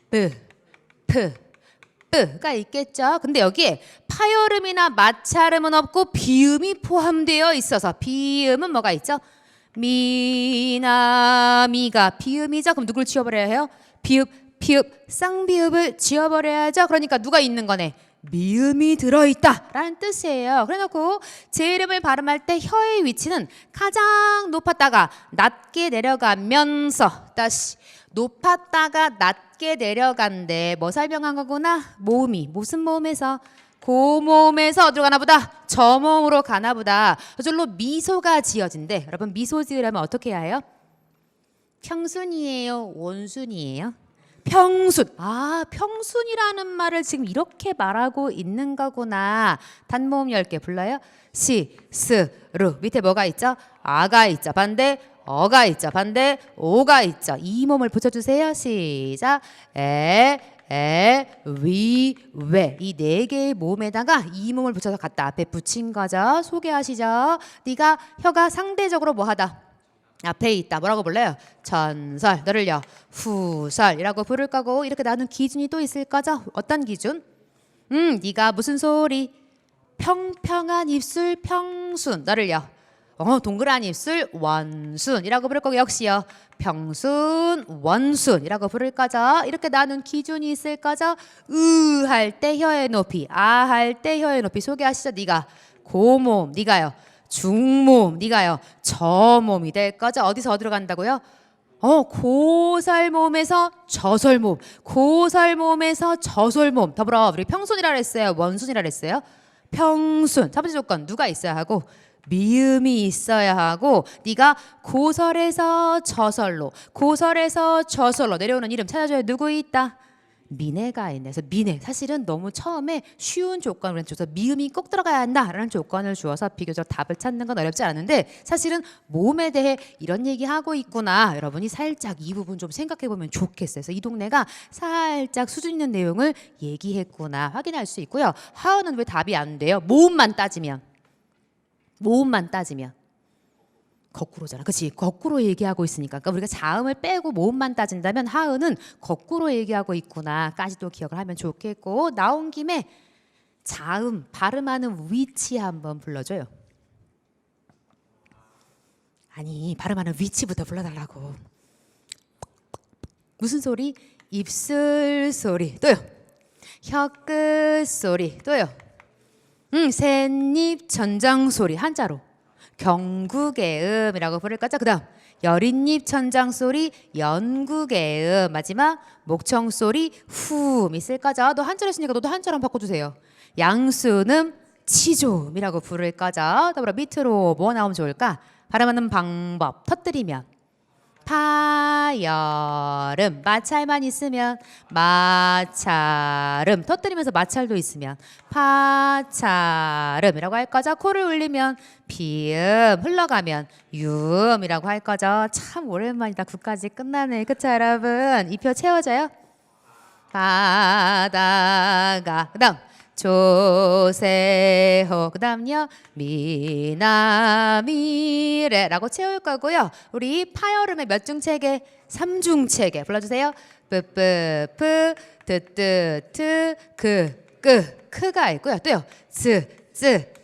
뿌, 프, 뿌가 있겠죠. 근데 여기에 파열음이나 마찰음은 없고 비음이 포함되어 있어서 비음은 뭐가 있죠? 미나 미가 비음이죠. 그럼 누굴 지워버려야 해요? 비읍 피읍 쌍비읍을 지워버려야죠. 그러니까 누가 있는 거네? 미음이 들어있다 라는 뜻이에요. 그래놓고 제 이름을 발음할 때 혀의 위치는 가장 높았다가 낮게 내려가면서 다시 높았다가 낮게 내려간대. 뭐 설명한 거구나? 모음이 무슨 모음에서? 고모음에서 어디로 가나 보다? 저모음으로 가나 보다. 저절로 미소가 지어진대. 여러분 미소 지으려면 어떻게 해야 해요? 평순이에요? 원순이에요? 평순. 평순이라는 말을 지금 이렇게 말하고 있는 거구나. 단모음 10개 불러요. 시, 스, 루. 밑에 뭐가 있죠? 아가 있죠. 반대 어가 있죠. 반대 오가 있죠. 이 몸을 붙여주세요. 시작. 위, 왜. 이 네 개의 몸에다가 이 몸을 붙여서 갖다 앞에 붙인 거죠. 소개하시죠. 네가 혀가 상대적으로 뭐하다. 앞에 있다. 뭐라고 불러요? 전설. 너를요. 후설이라고 부를 거고 이렇게 나눈 기준이 또 있을 거죠. 어떤 기준? 네가 무슨 소리? 평평한 입술 평순. 너를요. 동그란 입술 원순이라고 부를 거고 역시요. 평순 원순이라고 부를 거죠. 이렇게 나눈 기준이 있을 거죠. 으 할 때 혀의 높이, 아 할 때 혀의 높이 소개하시죠. 네가 고몸, 네가요. 중몸, 네가요. 저몸이 될 거죠. 어디서 어디로 간다고요? 고설몸에서 저설몸, 고설몸에서 저설몸. 더불어 우리 평순이라 그랬어요. 원순이라 그랬어요. 평순. 첫 번째 조건 누가 있어야 하고 미음이 있어야 하고 네가 고설에서 저설로, 고설에서 저설로 내려오는 이름 찾아줘야 누구 있다? 미네가 있네. 그래서 미네 사실은 너무 처음에 쉬운 조건을 줘서 미음이 꼭 들어가야 한다라는 조건을 주어서 비교적 답을 찾는 건 어렵지 않은데 사실은 모음에 대해 이런 얘기하고 있구나. 여러분이 살짝 이 부분 좀 생각해 보면 좋겠어요. 그래서 이 동네가 살짝 수준 있는 내용을 얘기했구나 확인할 수 있고요. 하은은 왜 답이 안 돼요? 모음만 따지면 거꾸로잖아. 그치? 거꾸로 얘기하고 있으니까. 그러니까 우리가 자음을 빼고 모음만 따진다면 하은은 거꾸로 얘기하고 있구나까지도 기억을 하면 좋겠고 나온 김에 자음 발음하는 위치 한번 불러줘요. 아니 발음하는 위치부터 불러달라고. 무슨 소리? 입술 소리. 또요. 혀끝 소리. 또요. 셋입 천장 소리 한자로. 경국의 음이라고 부를 거죠. 그 다음 여린잎 천장 소리 연국의 음. 마지막 목청 소리 후 있을 거죠. 너 한자로 했으니까 너도 한자로 한번 바꿔주세요. 양수음 치조음이라고 부를 거죠. 더불어 밑으로 뭐 나오면 좋을까? 발음하는 방법 터뜨리면 파여름 마찰만 있으면 마찰음 터뜨리면서 마찰도 있으면 파찰음이라고 할 거죠. 코를 울리면 비음 흘러가면 유음이라고 할 거죠. 참 오랜만이다. 9까지 끝나네. 그쵸 여러분? 이 표 채워져요? 바다가 그 다음 조세호 그 다음요 미나미래라고 채울 거고요. 우리 파여름의 몇 중체계? 3중체계 불러주세요. 뿌뿌뿌 뜨뜨트 크가 있고요. 또요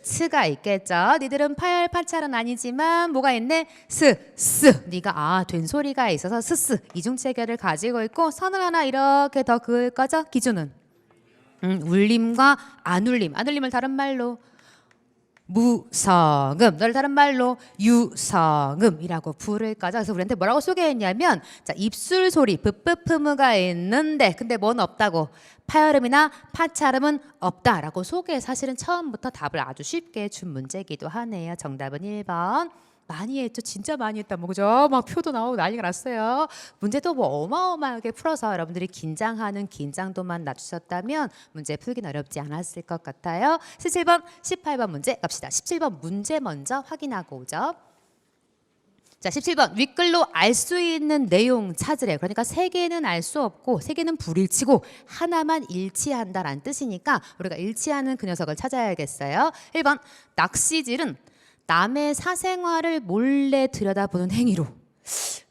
츠가 있겠죠. 니들은 파열 파찰은 아니지만 뭐가 있네? 스 네가 된소리가 있어서 스스 이중체계를 가지고 있고 선을 하나 이렇게 더 그을 거죠. 기준은 울림과 안울림을 다른 말로 무성음, 너를 다른 말로 유성음이라고 부를 거죠. 그래서 우리한테 뭐라고 소개했냐면 자, 입술 소리 뿌뿌프무가 있는데 근데 뭔 없다고 파열음이나 파찰음은 없다라고 소개. 사실은 처음부터 답을 아주 쉽게 준 문제이기도 하네요. 정답은 1번. 많이 했죠. 진짜 많이 했다. 뭐 그죠? 막 표도 나오고 난리가 났어요. 문제도 뭐 어마어마하게 풀어서 여러분들이 긴장하는 긴장도만 낮추셨다면 문제 풀기는 어렵지 않았을 것 같아요. 17번, 18번 문제 갑시다. 17번 문제 먼저 확인하고 오죠. 자, 17번 윗글로 알 수 있는 내용 찾으래요. 그러니까 세 개는 알 수 없고 세 개는 불일치고 하나만 일치한다라는 뜻이니까 우리가 일치하는 그 녀석을 찾아야겠어요. 1번 낚시질은 남의 사생활을 몰래 들여다보는 행위로.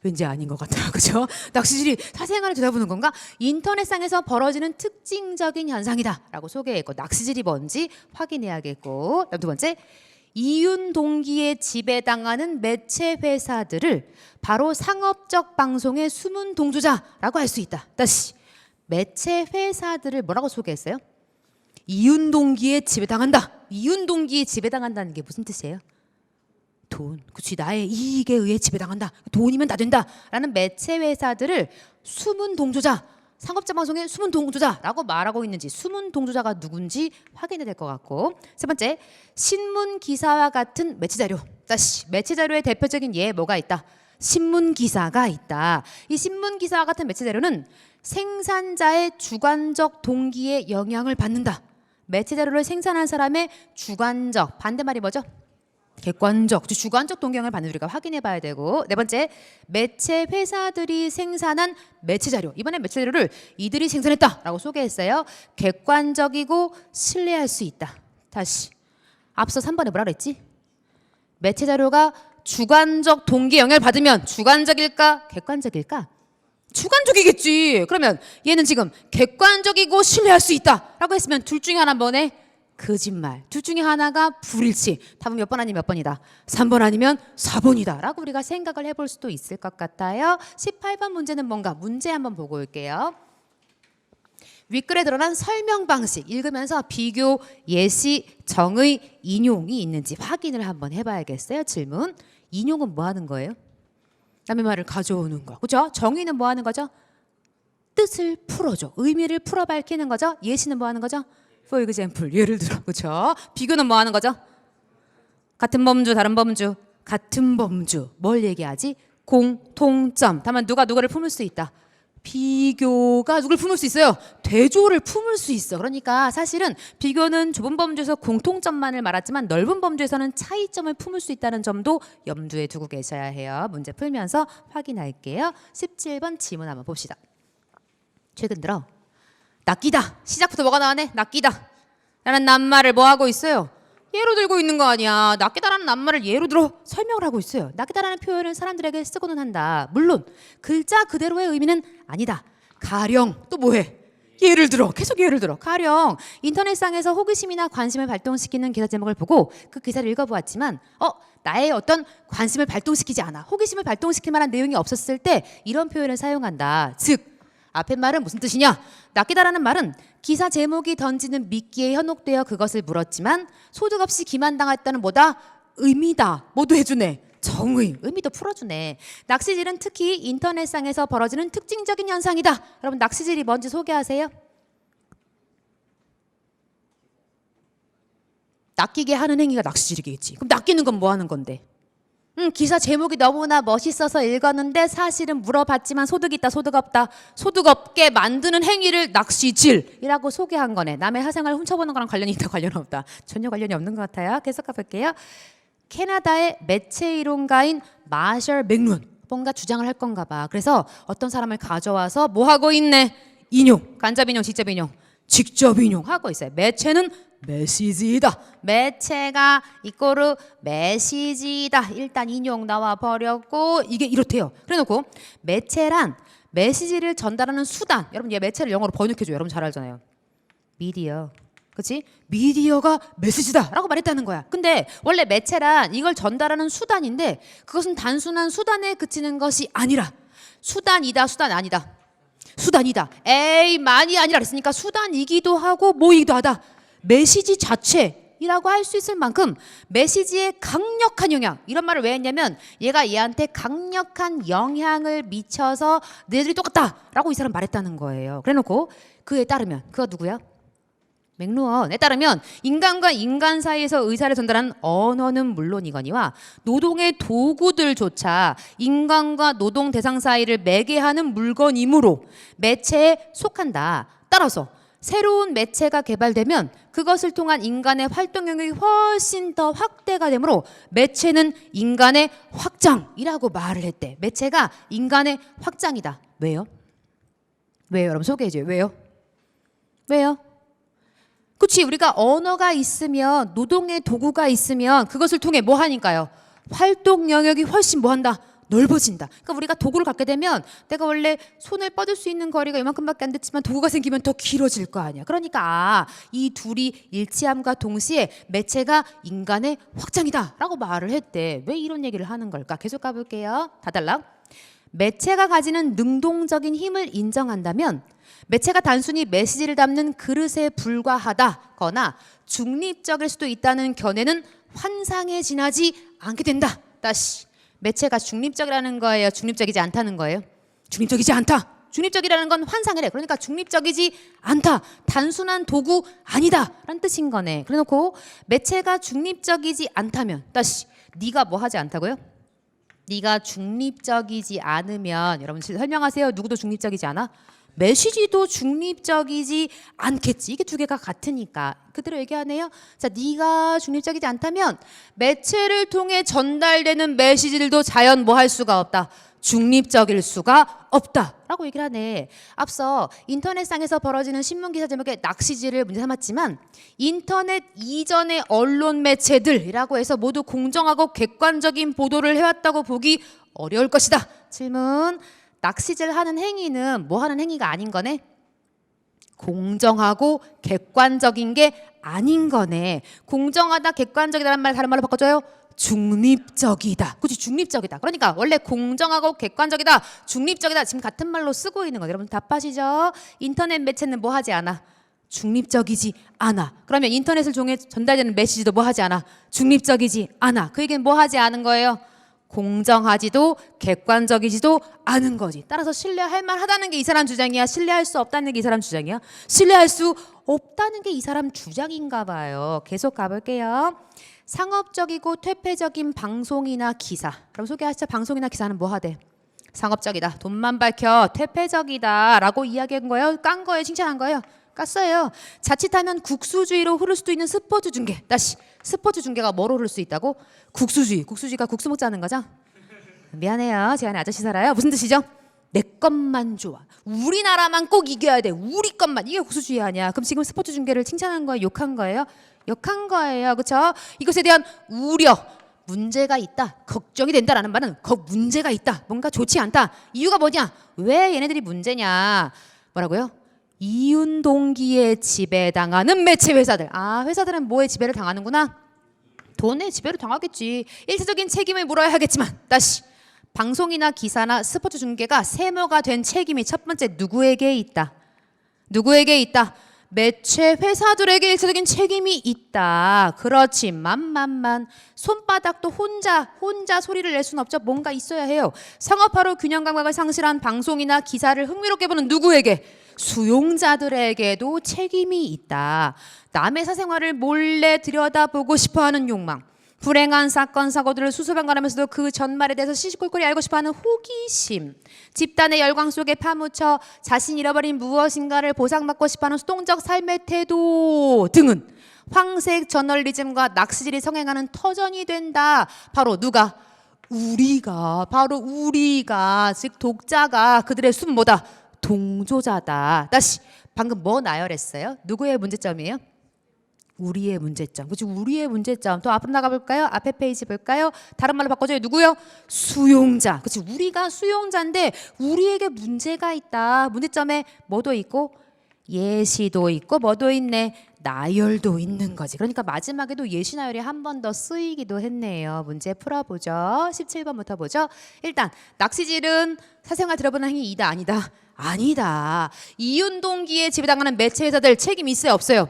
왠지 아닌 것 같아요. 그죠? 낚시질이 사생활을 들여다보는 건가? 인터넷상에서 벌어지는 특징적인 현상이다 라고 소개했고 낚시질이 뭔지 확인해야겠고 두 번째 이윤 동기에 지배당하는 매체 회사들을 바로 상업적 방송의 숨은 동조자라고 할 수 있다. 다시 매체 회사들을 뭐라고 소개했어요? 이윤 동기에 지배당한다. 이윤 동기에 지배당한다는 게 무슨 뜻이에요? 돈, 그치 나의 이익에 의해 지배당한다. 돈이면 다 된다라는 매체 회사들을 숨은 동조자, 상업적 방송의 숨은 동조자라고 말하고 있는지 숨은 동조자가 누군지 확인해야 될 것 같고 세 번째 신문 기사와 같은 매체 자료. 다시 매체 자료의 대표적인 예 뭐가 있다? 신문 기사가 있다. 이 신문 기사와 같은 매체 자료는 생산자의 주관적 동기에 영향을 받는다. 매체 자료를 생산한 사람의 주관적 반대말이 뭐죠? 객관적, 주관적 동경을 받는 우리가 확인해 봐야 되고, 네 번째, 매체 회사들이 생산한 매체 자료. 이번에 매체 자료를 이들이 생산했다라고 소개했어요. 객관적이고 신뢰할 수 있다. 다시. 앞서 3번에 뭐라 그랬지? 매체 자료가 주관적 동기 영향을 받으면 주관적일까? 객관적일까? 주관적이겠지. 그러면 얘는 지금 객관적이고 신뢰할 수 있다라고 했으면 둘 중에 하나 뭐네? 거짓말. 둘 중에 하나가 불일치. 답은 몇 번 아니면 몇 번이다? 3번 아니면 4번이다 라고 우리가 생각을 해볼 수도 있을 것 같아요. 18번 문제는 뭔가? 문제 한번 보고 올게요. 윗글에 드러난 설명 방식 읽으면서 비교, 예시, 정의, 인용이 있는지 확인을 한번 해봐야겠어요. 질문. 인용은 뭐 하는 거예요? 남의 말을 가져오는 거. 그죠? 정의는 뭐 하는 거죠? 뜻을 풀어줘. 의미를 풀어 밝히는 거죠. 예시는 뭐 하는 거죠? For example, 예를 들어, 그렇죠? 비교는 뭐 하는 거죠? 같은 범주, 다른 범주, 같은 범주. 뭘 얘기하지? 공통점. 다만 누가 누구를 품을 수 있다. 비교가 누굴 품을 수 있어요? 대조를 품을 수 있어. 그러니까 사실은 비교는 좁은 범주에서 공통점만을 말하지만 넓은 범주에서는 차이점을 품을 수 있다는 점도 염두에 두고 계셔야 해요. 문제 풀면서 확인할게요. 17번 지문 한번 봅시다. 최근 들어 낚이다. 시작부터 뭐가 나와네? 낚이다 라는 낱말을 뭐 하고 있어요? 예로 들고 있는 거 아니야. 낚이다라는 낱말을 예로 들어 설명을 하고 있어요. 낚이다라는 표현을 사람들에게 쓰고는 한다. 물론 글자 그대로의 의미는 아니다. 가령 또 뭐해? 예를 들어. 계속 예를 들어. 가령 인터넷상에서 호기심이나 관심을 발동시키는 기사 제목을 보고 그 기사를 읽어보았지만 나의 어떤 관심을 발동시키지 않아. 호기심을 발동시킬 만한 내용이 없었을 때 이런 표현을 사용한다. 즉 앞에 말은 무슨 뜻이냐? 낚이다라는 말은 기사 제목이 던지는 미끼에 현혹되어 그것을 물었지만 소득 없이 기만당했다는 뭐다? 의미다. 뭐도 해주네. 정의. 의미도 풀어주네. 낚시질은 특히 인터넷상에서 벌어지는 특징적인 현상이다. 여러분 낚시질이 뭔지 소개하세요. 낚이게 하는 행위가 낚시질이겠지. 그럼 낚이는 건 뭐 하는 건데? 기사 제목이 너무나 멋있어서 읽었는데 사실은 물어봤지만 소득 있다 소득 없다 소득 없게 만드는 행위를 낚시질이라고 소개한 거네. 남의 사생활을 훔쳐보는 거랑 관련이 있다 관련 없다? 전혀 관련이 없는 것 같아요. 계속 가볼게요. 캐나다의 매체 이론가인 마셜 맥룬 뭔가 주장을 할 건가 봐. 그래서 어떤 사람을 가져와서 뭐 하고 있네? 인용. 간접 인용 직접 인용 직접 인용하고 있어요. 매체는 메시지이다. 매체가 이꼬르 메시지이다. 일단 인용 나와 버렸고 이게 이렇대요. 그래놓고 매체란 메시지를 전달하는 수단. 여러분 얘 매체를 영어로 번역해줘요. 여러분 잘 알잖아요. 미디어. 그치? 미디어가 메시지다 라고 말했다는 거야. 근데 원래 매체란 이걸 전달하는 수단인데 그것은 단순한 수단에 그치는 것이 아니라 수단이다 수단 아니다. 수단이다. 에이 많이 아니라 그랬으니까 수단이기도 하고 뭐이기도 하다. 메시지 자체이라고 할 수 있을 만큼 메시지의 강력한 영향. 이런 말을 왜 했냐면 얘가 얘한테 강력한 영향을 미쳐서 너희들이 똑같다라고 이 사람 말했다는 거예요. 그래놓고 그에 따르면 그가 누구야? 맥루언에 따르면 인간과 인간 사이에서 의사를 전달하는 언어는 물론이거니와 노동의 도구들조차 인간과 노동 대상 사이를 매개하는 물건이므로 매체에 속한다. 따라서 새로운 매체가 개발되면 그것을 통한 인간의 활동 영역이 훨씬 더 확대가 되므로 매체는 인간의 확장이라고 말을 했대. 매체가 인간의 확장이다. 왜요? 왜요? 여러분 소개해줘요. 왜요? 왜요? 그치, 우리가 언어가 있으면 노동의 도구가 있으면 그것을 통해 뭐 하니까요? 활동 영역이 훨씬 뭐 한다? 넓어진다. 그러니까 우리가 도구를 갖게 되면 내가 원래 손을 뻗을 수 있는 거리가 이만큼밖에 안 됐지만 도구가 생기면 더 길어질 거 아니야. 그러니까 이 둘이 일치함과 동시에 매체가 인간의 확장이다 라고 말을 했대. 왜 이런 얘기를 하는 걸까? 계속 가볼게요. 다달락. 매체가 가지는 능동적인 힘을 인정한다면 매체가 단순히 메시지를 담는 그릇에 불과하다거나 중립적일 수도 있다는 견해는 환상에 지나지 않게 된다. 다시. 매체가 중립적이라는 거예요? 중립적이지 않다는 거예요? 중립적이지 않다. 중립적이라는 건 환상이래. 그러니까 중립적이지 않다. 단순한 도구 아니다 라는 뜻인 거네. 그래놓고 매체가 중립적이지 않다면 다시 네가 뭐 하지 않다고요? 네가 중립적이지 않으면 여러분 설명하세요. 누구도 중립적이지 않아? 메시지도 중립적이지 않겠지. 이게 두 개가 같으니까. 그대로 얘기하네요. 자, 네가 중립적이지 않다면 매체를 통해 전달되는 메시지들도 자연 뭐 할 수가 없다. 중립적일 수가 없다라고 얘기를 하네. 앞서 인터넷상에서 벌어지는 신문기사 제목에 낚시질을 문제 삼았지만 인터넷 이전의 언론 매체들이라고 해서 모두 공정하고 객관적인 보도를 해왔다고 보기 어려울 것이다. 질문. 낚시질 하는 행위는 뭐 하는 행위가 아닌 거네? 공정하고 객관적인 게 아닌 거네. 공정하다, 객관적이다라는 말 다른 말로 바꿔줘요. 중립적이다. 그렇지, 중립적이다. 그러니까 원래 공정하고 객관적이다, 중립적이다 지금 같은 말로 쓰고 있는 거예요. 여러분 답하시죠? 인터넷 매체는 뭐 하지 않아? 중립적이지 않아. 그러면 인터넷을 통해 전달되는 메시지도 뭐 하지 않아? 중립적이지 않아. 그 얘기는 뭐 하지 않은 거예요? 공정하지도 객관적이지도 않은 거지. 따라서 신뢰할 만하다는 게 이 사람 주장이야? 신뢰할 수 없다는 게 이 사람 주장이야? 신뢰할 수 없다는 게 이 사람 주장인가 봐요. 계속 가볼게요. 상업적이고 퇴폐적인 방송이나 기사. 그럼 소개하시죠. 방송이나 기사는 뭐 하대? 상업적이다. 돈만 밝혀. 퇴폐적이다. 라고 이야기한 거예요? 깐 거예요? 칭찬한 거예요? 깠어요. 자칫하면 국수주의로 흐를 수도 있는 스포츠 중계. 다시 스포츠 중계가 뭐로 흐를 수 있다고? 국수주의. 국수주의가 국수 먹자는 거죠? 미안해요. 제 안에 아저씨 살아요. 무슨 뜻이죠? 내 것만 좋아. 우리나라만 꼭 이겨야 돼. 우리 것만. 이게 국수주의 아니야. 그럼 지금 스포츠 중계를 칭찬한 거예요? 욕한 거예요? 욕한 거예요. 그렇죠? 이것에 대한 우려. 문제가 있다. 걱정이 된다라는 말은 문제가 있다. 뭔가 좋지 않다. 이유가 뭐냐? 왜 얘네들이 문제냐? 뭐라고요? 이윤동기에 지배당하는 매체 회사들. 아, 회사들은 뭐에 지배를 당하는구나? 돈에 지배를 당하겠지. 일차적인 책임을 물어야 하겠지만 다시 방송이나 기사나 스포츠 중계가 세모가 된 책임이 첫 번째 누구에게 있다? 누구에게 있다? 매체 회사들에게 일차적인 책임이 있다. 그렇지만 손바닥도 혼자 소리를 낼 수는 없죠. 뭔가 있어야 해요. 상업화로 균형 감각을 상실한 방송이나 기사를 흥미롭게 보는 누구에게? 수용자들에게도 책임이 있다. 남의 사생활을 몰래 들여다보고 싶어하는 욕망, 불행한 사건 사고들을 수수방관하면서도 그 전말에 대해서 시시콜콜이 알고 싶어하는 호기심, 집단의 열광 속에 파묻혀 자신이 잃어버린 무엇인가를 보상받고 싶어하는 수동적 삶의 태도 등은 황색 저널리즘과 낚시질이 성행하는 터전이 된다. 바로 누가? 바로 우리가, 즉 독자가 그들의 순 뭐다? 동조자다. 다시 방금 뭐 나열했어요? 누구의 문제점이에요? 우리의 문제점. 그렇죠? 우리의 문제점. 또 앞으로 나가볼까요? 앞에 페이지 볼까요? 다른 말로 바꿔줘요. 누구요? 수용자. 그렇지? 우리가 수용자인데 우리에게 문제가 있다. 문제점에 뭐도 있고 예시도 있고 뭐도 있네. 나열도 있는 거지. 그러니까 마지막에도 예시 나열이 한 번 더 쓰이기도 했네요. 문제 풀어보죠. 17번부터 보죠. 일단 낚시질은 사생활 들어보는 행위 이다 아니다? 아니다. 이윤동기에 지배당하는 매체 회사들 책임 있어요 없어요?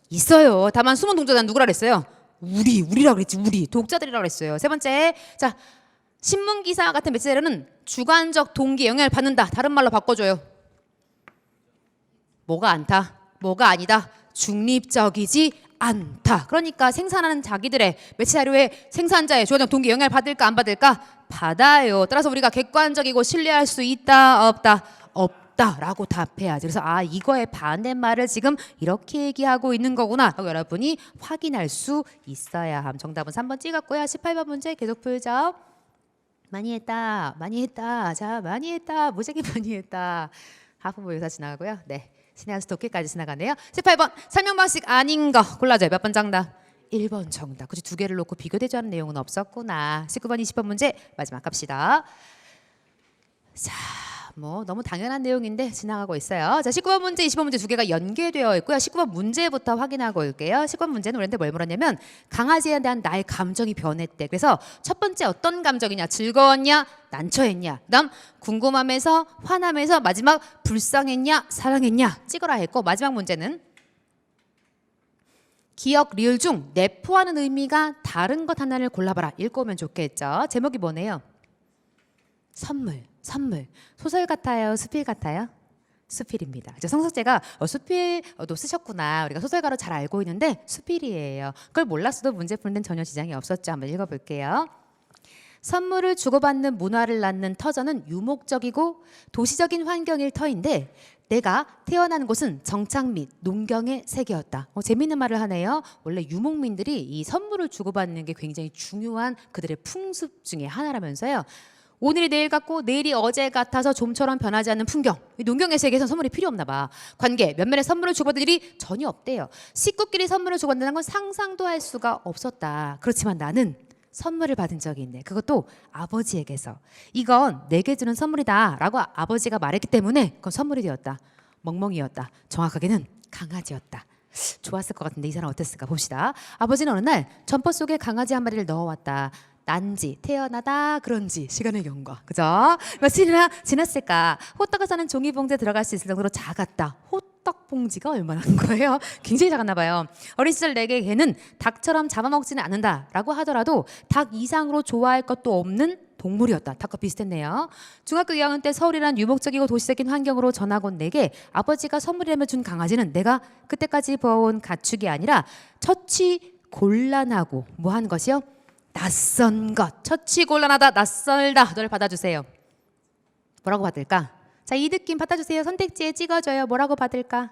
있어요. 다만 숨은 동조자는 누구라 그랬어요? 우리라 그랬지. 우리 독자들이라 그랬어요. 세 번째, 자 신문 기사 같은 매체들은 주관적 동기에 영향을 받는다. 다른 말로 바꿔줘요. 뭐가 않다? 뭐가 아니다? 중립적이지 않다. 그러니까 생산하는 자기들의 매체 자료의 생산자의 주관적 동기에 영향을 받을까 안 받을까? 받아요. 따라서 우리가 객관적이고 신뢰할 수 있다 없다? 없다라고 답해야지. 그래서 아 이거의 반대말을 지금 이렇게 얘기하고 있는 거구나 하고 여러분이 확인할 수 있어야 함. 정답은 3번 찍었고요. 18번 문제 계속 풀죠. 많이 했다. 자 많이 했다. 무지하게 많이 했다. 하프보 유사 지나가고요. 네. 시내하우스 도끼까지 지나가네요. 18번 설명 방식 아닌 거 골라줘요. 몇 번 정답? 1번 정답. 그치 두 개를 놓고 비교대조하는 내용은 없었구나. 19번 20번 문제 마지막 갑시다. 자, 뭐 너무 당연한 내용인데 지나가고 있어요. 자, 19번 문제, 20번 문제 두 개가 연계되어 있고요. 19번 문제부터 확인하고 올게요. 19번 문제는 우리한테 뭘 물었냐면 강아지에 대한 나의 감정이 변했대. 그래서 첫 번째 어떤 감정이냐? 즐거웠냐? 난처했냐? 그다음 궁금함에서 화남에서 마지막 불쌍했냐? 사랑했냐? 찍어라 했고 마지막 문제는 기억, 리을 중 내포하는 의미가 다른 것 하나를 골라봐라. 읽고 오면 좋겠죠. 제목이 뭐네요? 선물. 소설 같아요? 수필 같아요? 수필입니다. 성석재가 수필도 쓰셨구나. 우리가 소설가로 잘 알고 있는데 수필이에요. 그걸 몰랐어도 문제 푸는 데는 전혀 지장이 없었죠. 한번 읽어볼게요. 선물을 주고받는 문화를 낳는 터전은 유목적이고 도시적인 환경일 터인데 내가 태어난 곳은 정착 및 농경의 세계였다. 재미있는 말을 하네요. 원래 유목민들이 이 선물을 주고받는 게 굉장히 중요한 그들의 풍습 중에 하나라면서요. 오늘이 내일 같고 내일이 어제 같아서 좀처럼 변하지 않는 풍경. 이 농경의 세계에선 선물이 필요 없나 봐. 관계, 면면의 선물을 주고받을 일이 전혀 없대요. 식구끼리 선물을 주고받는다는 건 상상도 할 수가 없었다. 그렇지만 나는 선물을 받은 적이 있네. 그것도 아버지에게서. 이건 내게 주는 선물이다 라고 아버지가 말했기 때문에 그건 선물이 되었다. 멍멍이였다. 정확하게는 강아지였다. 좋았을 것 같은데 이 사람 어땠을까 봅시다. 아버지는 어느 날 점퍼 속에 강아지 한 마리를 넣어왔다. 난지 태어나다 그런지 시간의 경과. 그죠? 며칠이나 지났을까. 호떡을 싸는 종이봉지에 들어갈 수 있을 정도로 작았다. 호떡 봉지가 얼마나 큰 거예요? 굉장히 작았나 봐요. 어린 시절 내게 걔는 닭처럼 잡아먹지는 않는다 라고 하더라도 닭 이상으로 좋아할 것도 없는 동물이었다. 닭과 비슷했네요. 중학교 2학년 때 서울이란 유목적이고 도시적인 환경으로 전학 온 내게 아버지가 선물이라며 준 강아지는 내가 그때까지 보아온 가축이 아니라 처치곤란하고 뭐한 것이요? 낯선 것. 처치곤란하다, 낯설다. 너를 받아주세요. 뭐라고 받을까? 자, 이 느낌 받아주세요. 선택지에 찍어줘요. 뭐라고 받을까?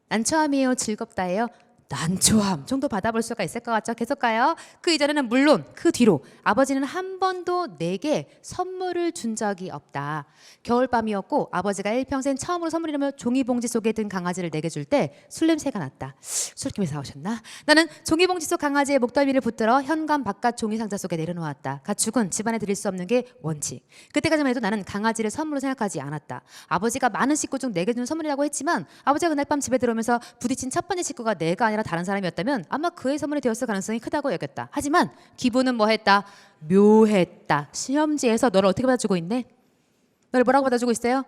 난처함이에요, 즐겁다예요? 난처함 정도 받아볼 수가 있을 것 같죠? 계속 가요. 그 이전에는 물론 그 뒤로 아버지는 한 번도 내게 선물을 준 적이 없다. 겨울밤이었고 아버지가 일평생 처음으로 선물이라며 종이봉지 속에 든 강아지를 내게 줄 때 술냄새가 났다. 술김에 사오셨나? 나는 종이봉지 속 강아지의 목덜미를 붙들어 현관 바깥 종이상자 속에 내려놓았다. 가축은 집안에 들일 수 없는 게 원칙. 그때까지만 해도 나는 강아지를 선물로 생각하지 않았다. 아버지가 많은 식구 중 내게 준 선물이라고 했지만 아버지가 그날 밤 집에 들어오면서 부딪힌 첫 번째 식구가 내가 아니라 다른 사람이었다면 아마 그의 선물이 되었을 가능성이 크다고 여겼다. 하지만 기분은 뭐했다? 묘했다. 시험지에서 너를 어떻게 받아주고 있네? 너를 뭐라고 받아주고 있어요?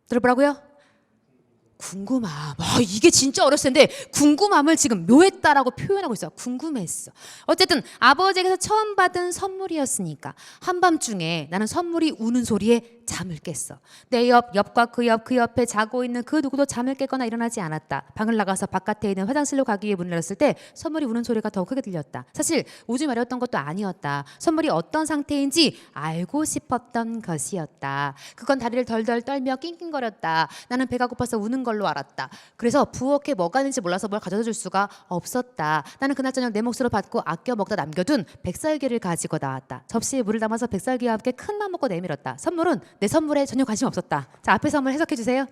너를 뭐라고요? 궁금함. 이게 진짜 어렸을 텐데 궁금함을 지금 묘했다라고 표현하고 있어. 궁금했어. 어쨌든 아버지에게서 처음 받은 선물이었으니까 한밤중에 나는 선물이 우는 소리에 잠을 깼어. 내 옆과 그 옆에 자고 있는 그 누구도 잠을 깨거나 일어나지 않았다. 방을 나가서 바깥에 있는 화장실로 가기 위해 문을 열었을 때 선물이 우는 소리가 더 크게 들렸다. 사실 오지 말았던 것도 아니었다. 선물이 어떤 상태인지 알고 싶었던 것이었다. 그건 다리를 덜덜 떨며 낑낑거렸다. 나는 배가 고파서 우는 걸로 알았다. 그래서 부엌에 뭐가 있는지 몰라서 뭘 가져다 줄 수가 없었다. 나는 그날 저녁 내 몫으로 받고 아껴 먹다 남겨둔 백설기를 가지고 나왔다. 접시에 물을 담아서 백설기와 함께 큰맘 먹고 내밀었다. 선물은 내 선물에 전혀 관심 없었다. 자, 앞에 선물 해석해 주세요.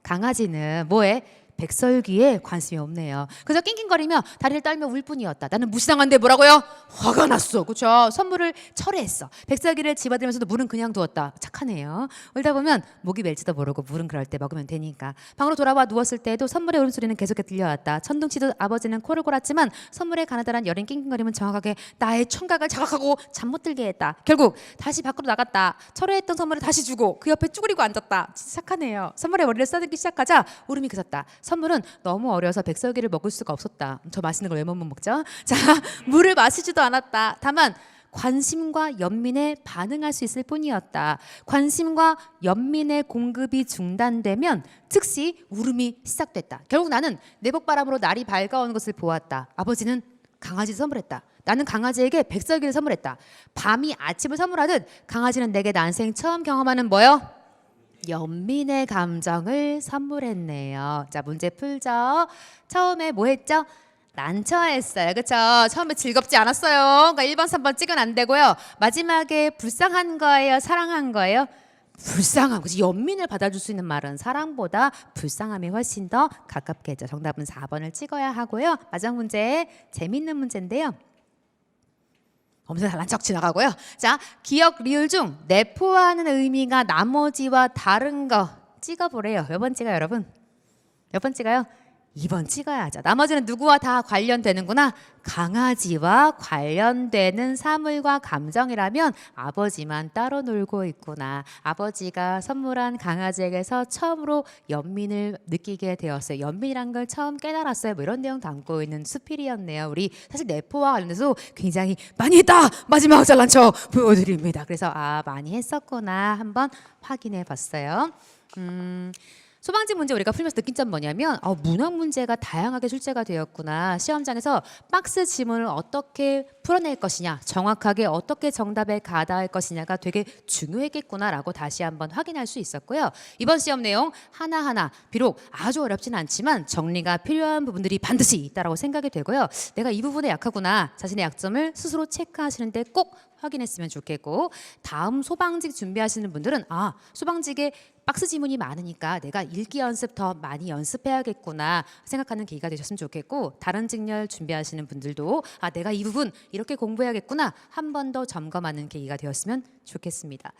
강아지는 뭐에? 백설기에 관심이 없네요. 그래서 낑낑거리며 다리를 떨며 울 뿐이었다. 나는 무시당한데 뭐라고요? 화가 났어. 그렇죠? 선물을 철회했어. 백설기를 집어들면서도 물은 그냥 두었다. 착하네요. 울다 보면 목이 멜지도 모르고 물은 그럴 때 먹으면 되니까. 방으로 돌아와 누웠을 때에도 선물의 울음소리는 계속해 들려왔다. 천둥치듯 아버지는 코를 골았지만 선물의 가느다란 여린 낑낑거림은 정확하게 나의 청각을 자극하고 잠 못 들게 했다. 결국 다시 밖으로 나갔다. 철회했던 선물을 다시 주고 그 옆에 쭈그리고 앉았다. 진짜 착하네요. 선물의 머리를 써들기 시작하자 울음이 그쳤다. 선물은 너무 어려서 백설기를 먹을 수가 없었다. 저 맛있는 걸 왜 못 먹죠? 자, 물을 마시지도 않았다. 다만 관심과 연민에 반응할 수 있을 뿐이었다. 관심과 연민의 공급이 중단되면 즉시 울음이 시작됐다. 결국 나는 내복바람으로 날이 밝아오는 것을 보았다. 아버지는 강아지를 선물했다. 나는 강아지에게 백설기를 선물했다. 밤이 아침을 선물하듯 강아지는 내게 난생 처음 경험하는 뭐요? 연민의 감정을 선물했네요. 자, 문제 풀죠. 처음에 뭐 했죠? 난처했어요. 그렇죠? 처음에 즐겁지 않았어요. 그러니까 1번, 3번 찍으면 안 되고요. 마지막에 불쌍한 거예요? 사랑한 거예요? 불쌍함. 그치? 연민을 받아줄 수 있는 말은 사랑보다 불쌍함이 훨씬 더 가깝겠죠. 정답은 4번을 찍어야 하고요. 마지막 문제, 재밌는 문제인데요. 엄청 잘난 척 지나가고요. 자, 기억 리을 중 내포하는 의미가 나머지와 다른 거 찍어보래요. 몇 번 찍어요, 여러분? 몇 번 찍어요? 2번 찍어야죠. 나머지는 누구와 다 관련되는구나. 강아지와 관련되는 사물과 감정이라면 아버지만 따로 놀고 있구나. 아버지가 선물한 강아지에게서 처음으로 연민을 느끼게 되었어요. 연민이란 걸 처음 깨달았어요. 뭐 이런 내용 담고 있는 수필이었네요. 우리 사실 내포와 관련해서 굉장히 많이 했다. 마지막 잘난 척 보여드립니다. 그래서 많이 했었구나 한번 확인해 봤어요. 소방직 문제 우리가 풀면서 느낀 점 뭐냐면 문학 문제가 다양하게 출제가 되었구나. 시험장에서 박스 지문을 어떻게 풀어낼 것이냐, 정확하게 어떻게 정답에 가닿을 것이냐가 되게 중요했겠구나라고 다시 한번 확인할 수 있었고요. 이번 시험 내용 하나하나 비록 아주 어렵진 않지만 정리가 필요한 부분들이 반드시 있다라고 생각이 되고요. 내가 이 부분에 약하구나. 자신의 약점을 스스로 체크하시는데 꼭 확인했으면 좋겠고, 다음 소방직 준비하시는 분들은 소방직에 박스 지문이 많으니까 내가 읽기 연습 더 많이 연습해야겠구나 생각하는 계기가 되셨으면 좋겠고, 다른 직렬 준비하시는 분들도 내가 이 부분 이렇게 공부해야겠구나 한 번 더 점검하는 계기가 되었으면 좋겠습니다.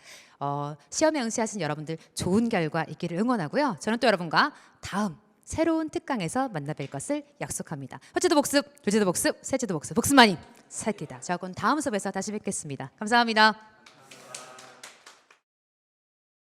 시험에 응시하신 여러분들 좋은 결과 있기를 응원하고요. 저는 또 여러분과 다음 새로운 특강에서 만나뵐 것을 약속합니다. 첫째도 복습, 둘째도 복습, 셋째도 복습, 복습만이 살기다. 저하고는 다음 수업에서 다시 뵙겠습니다. 감사합니다.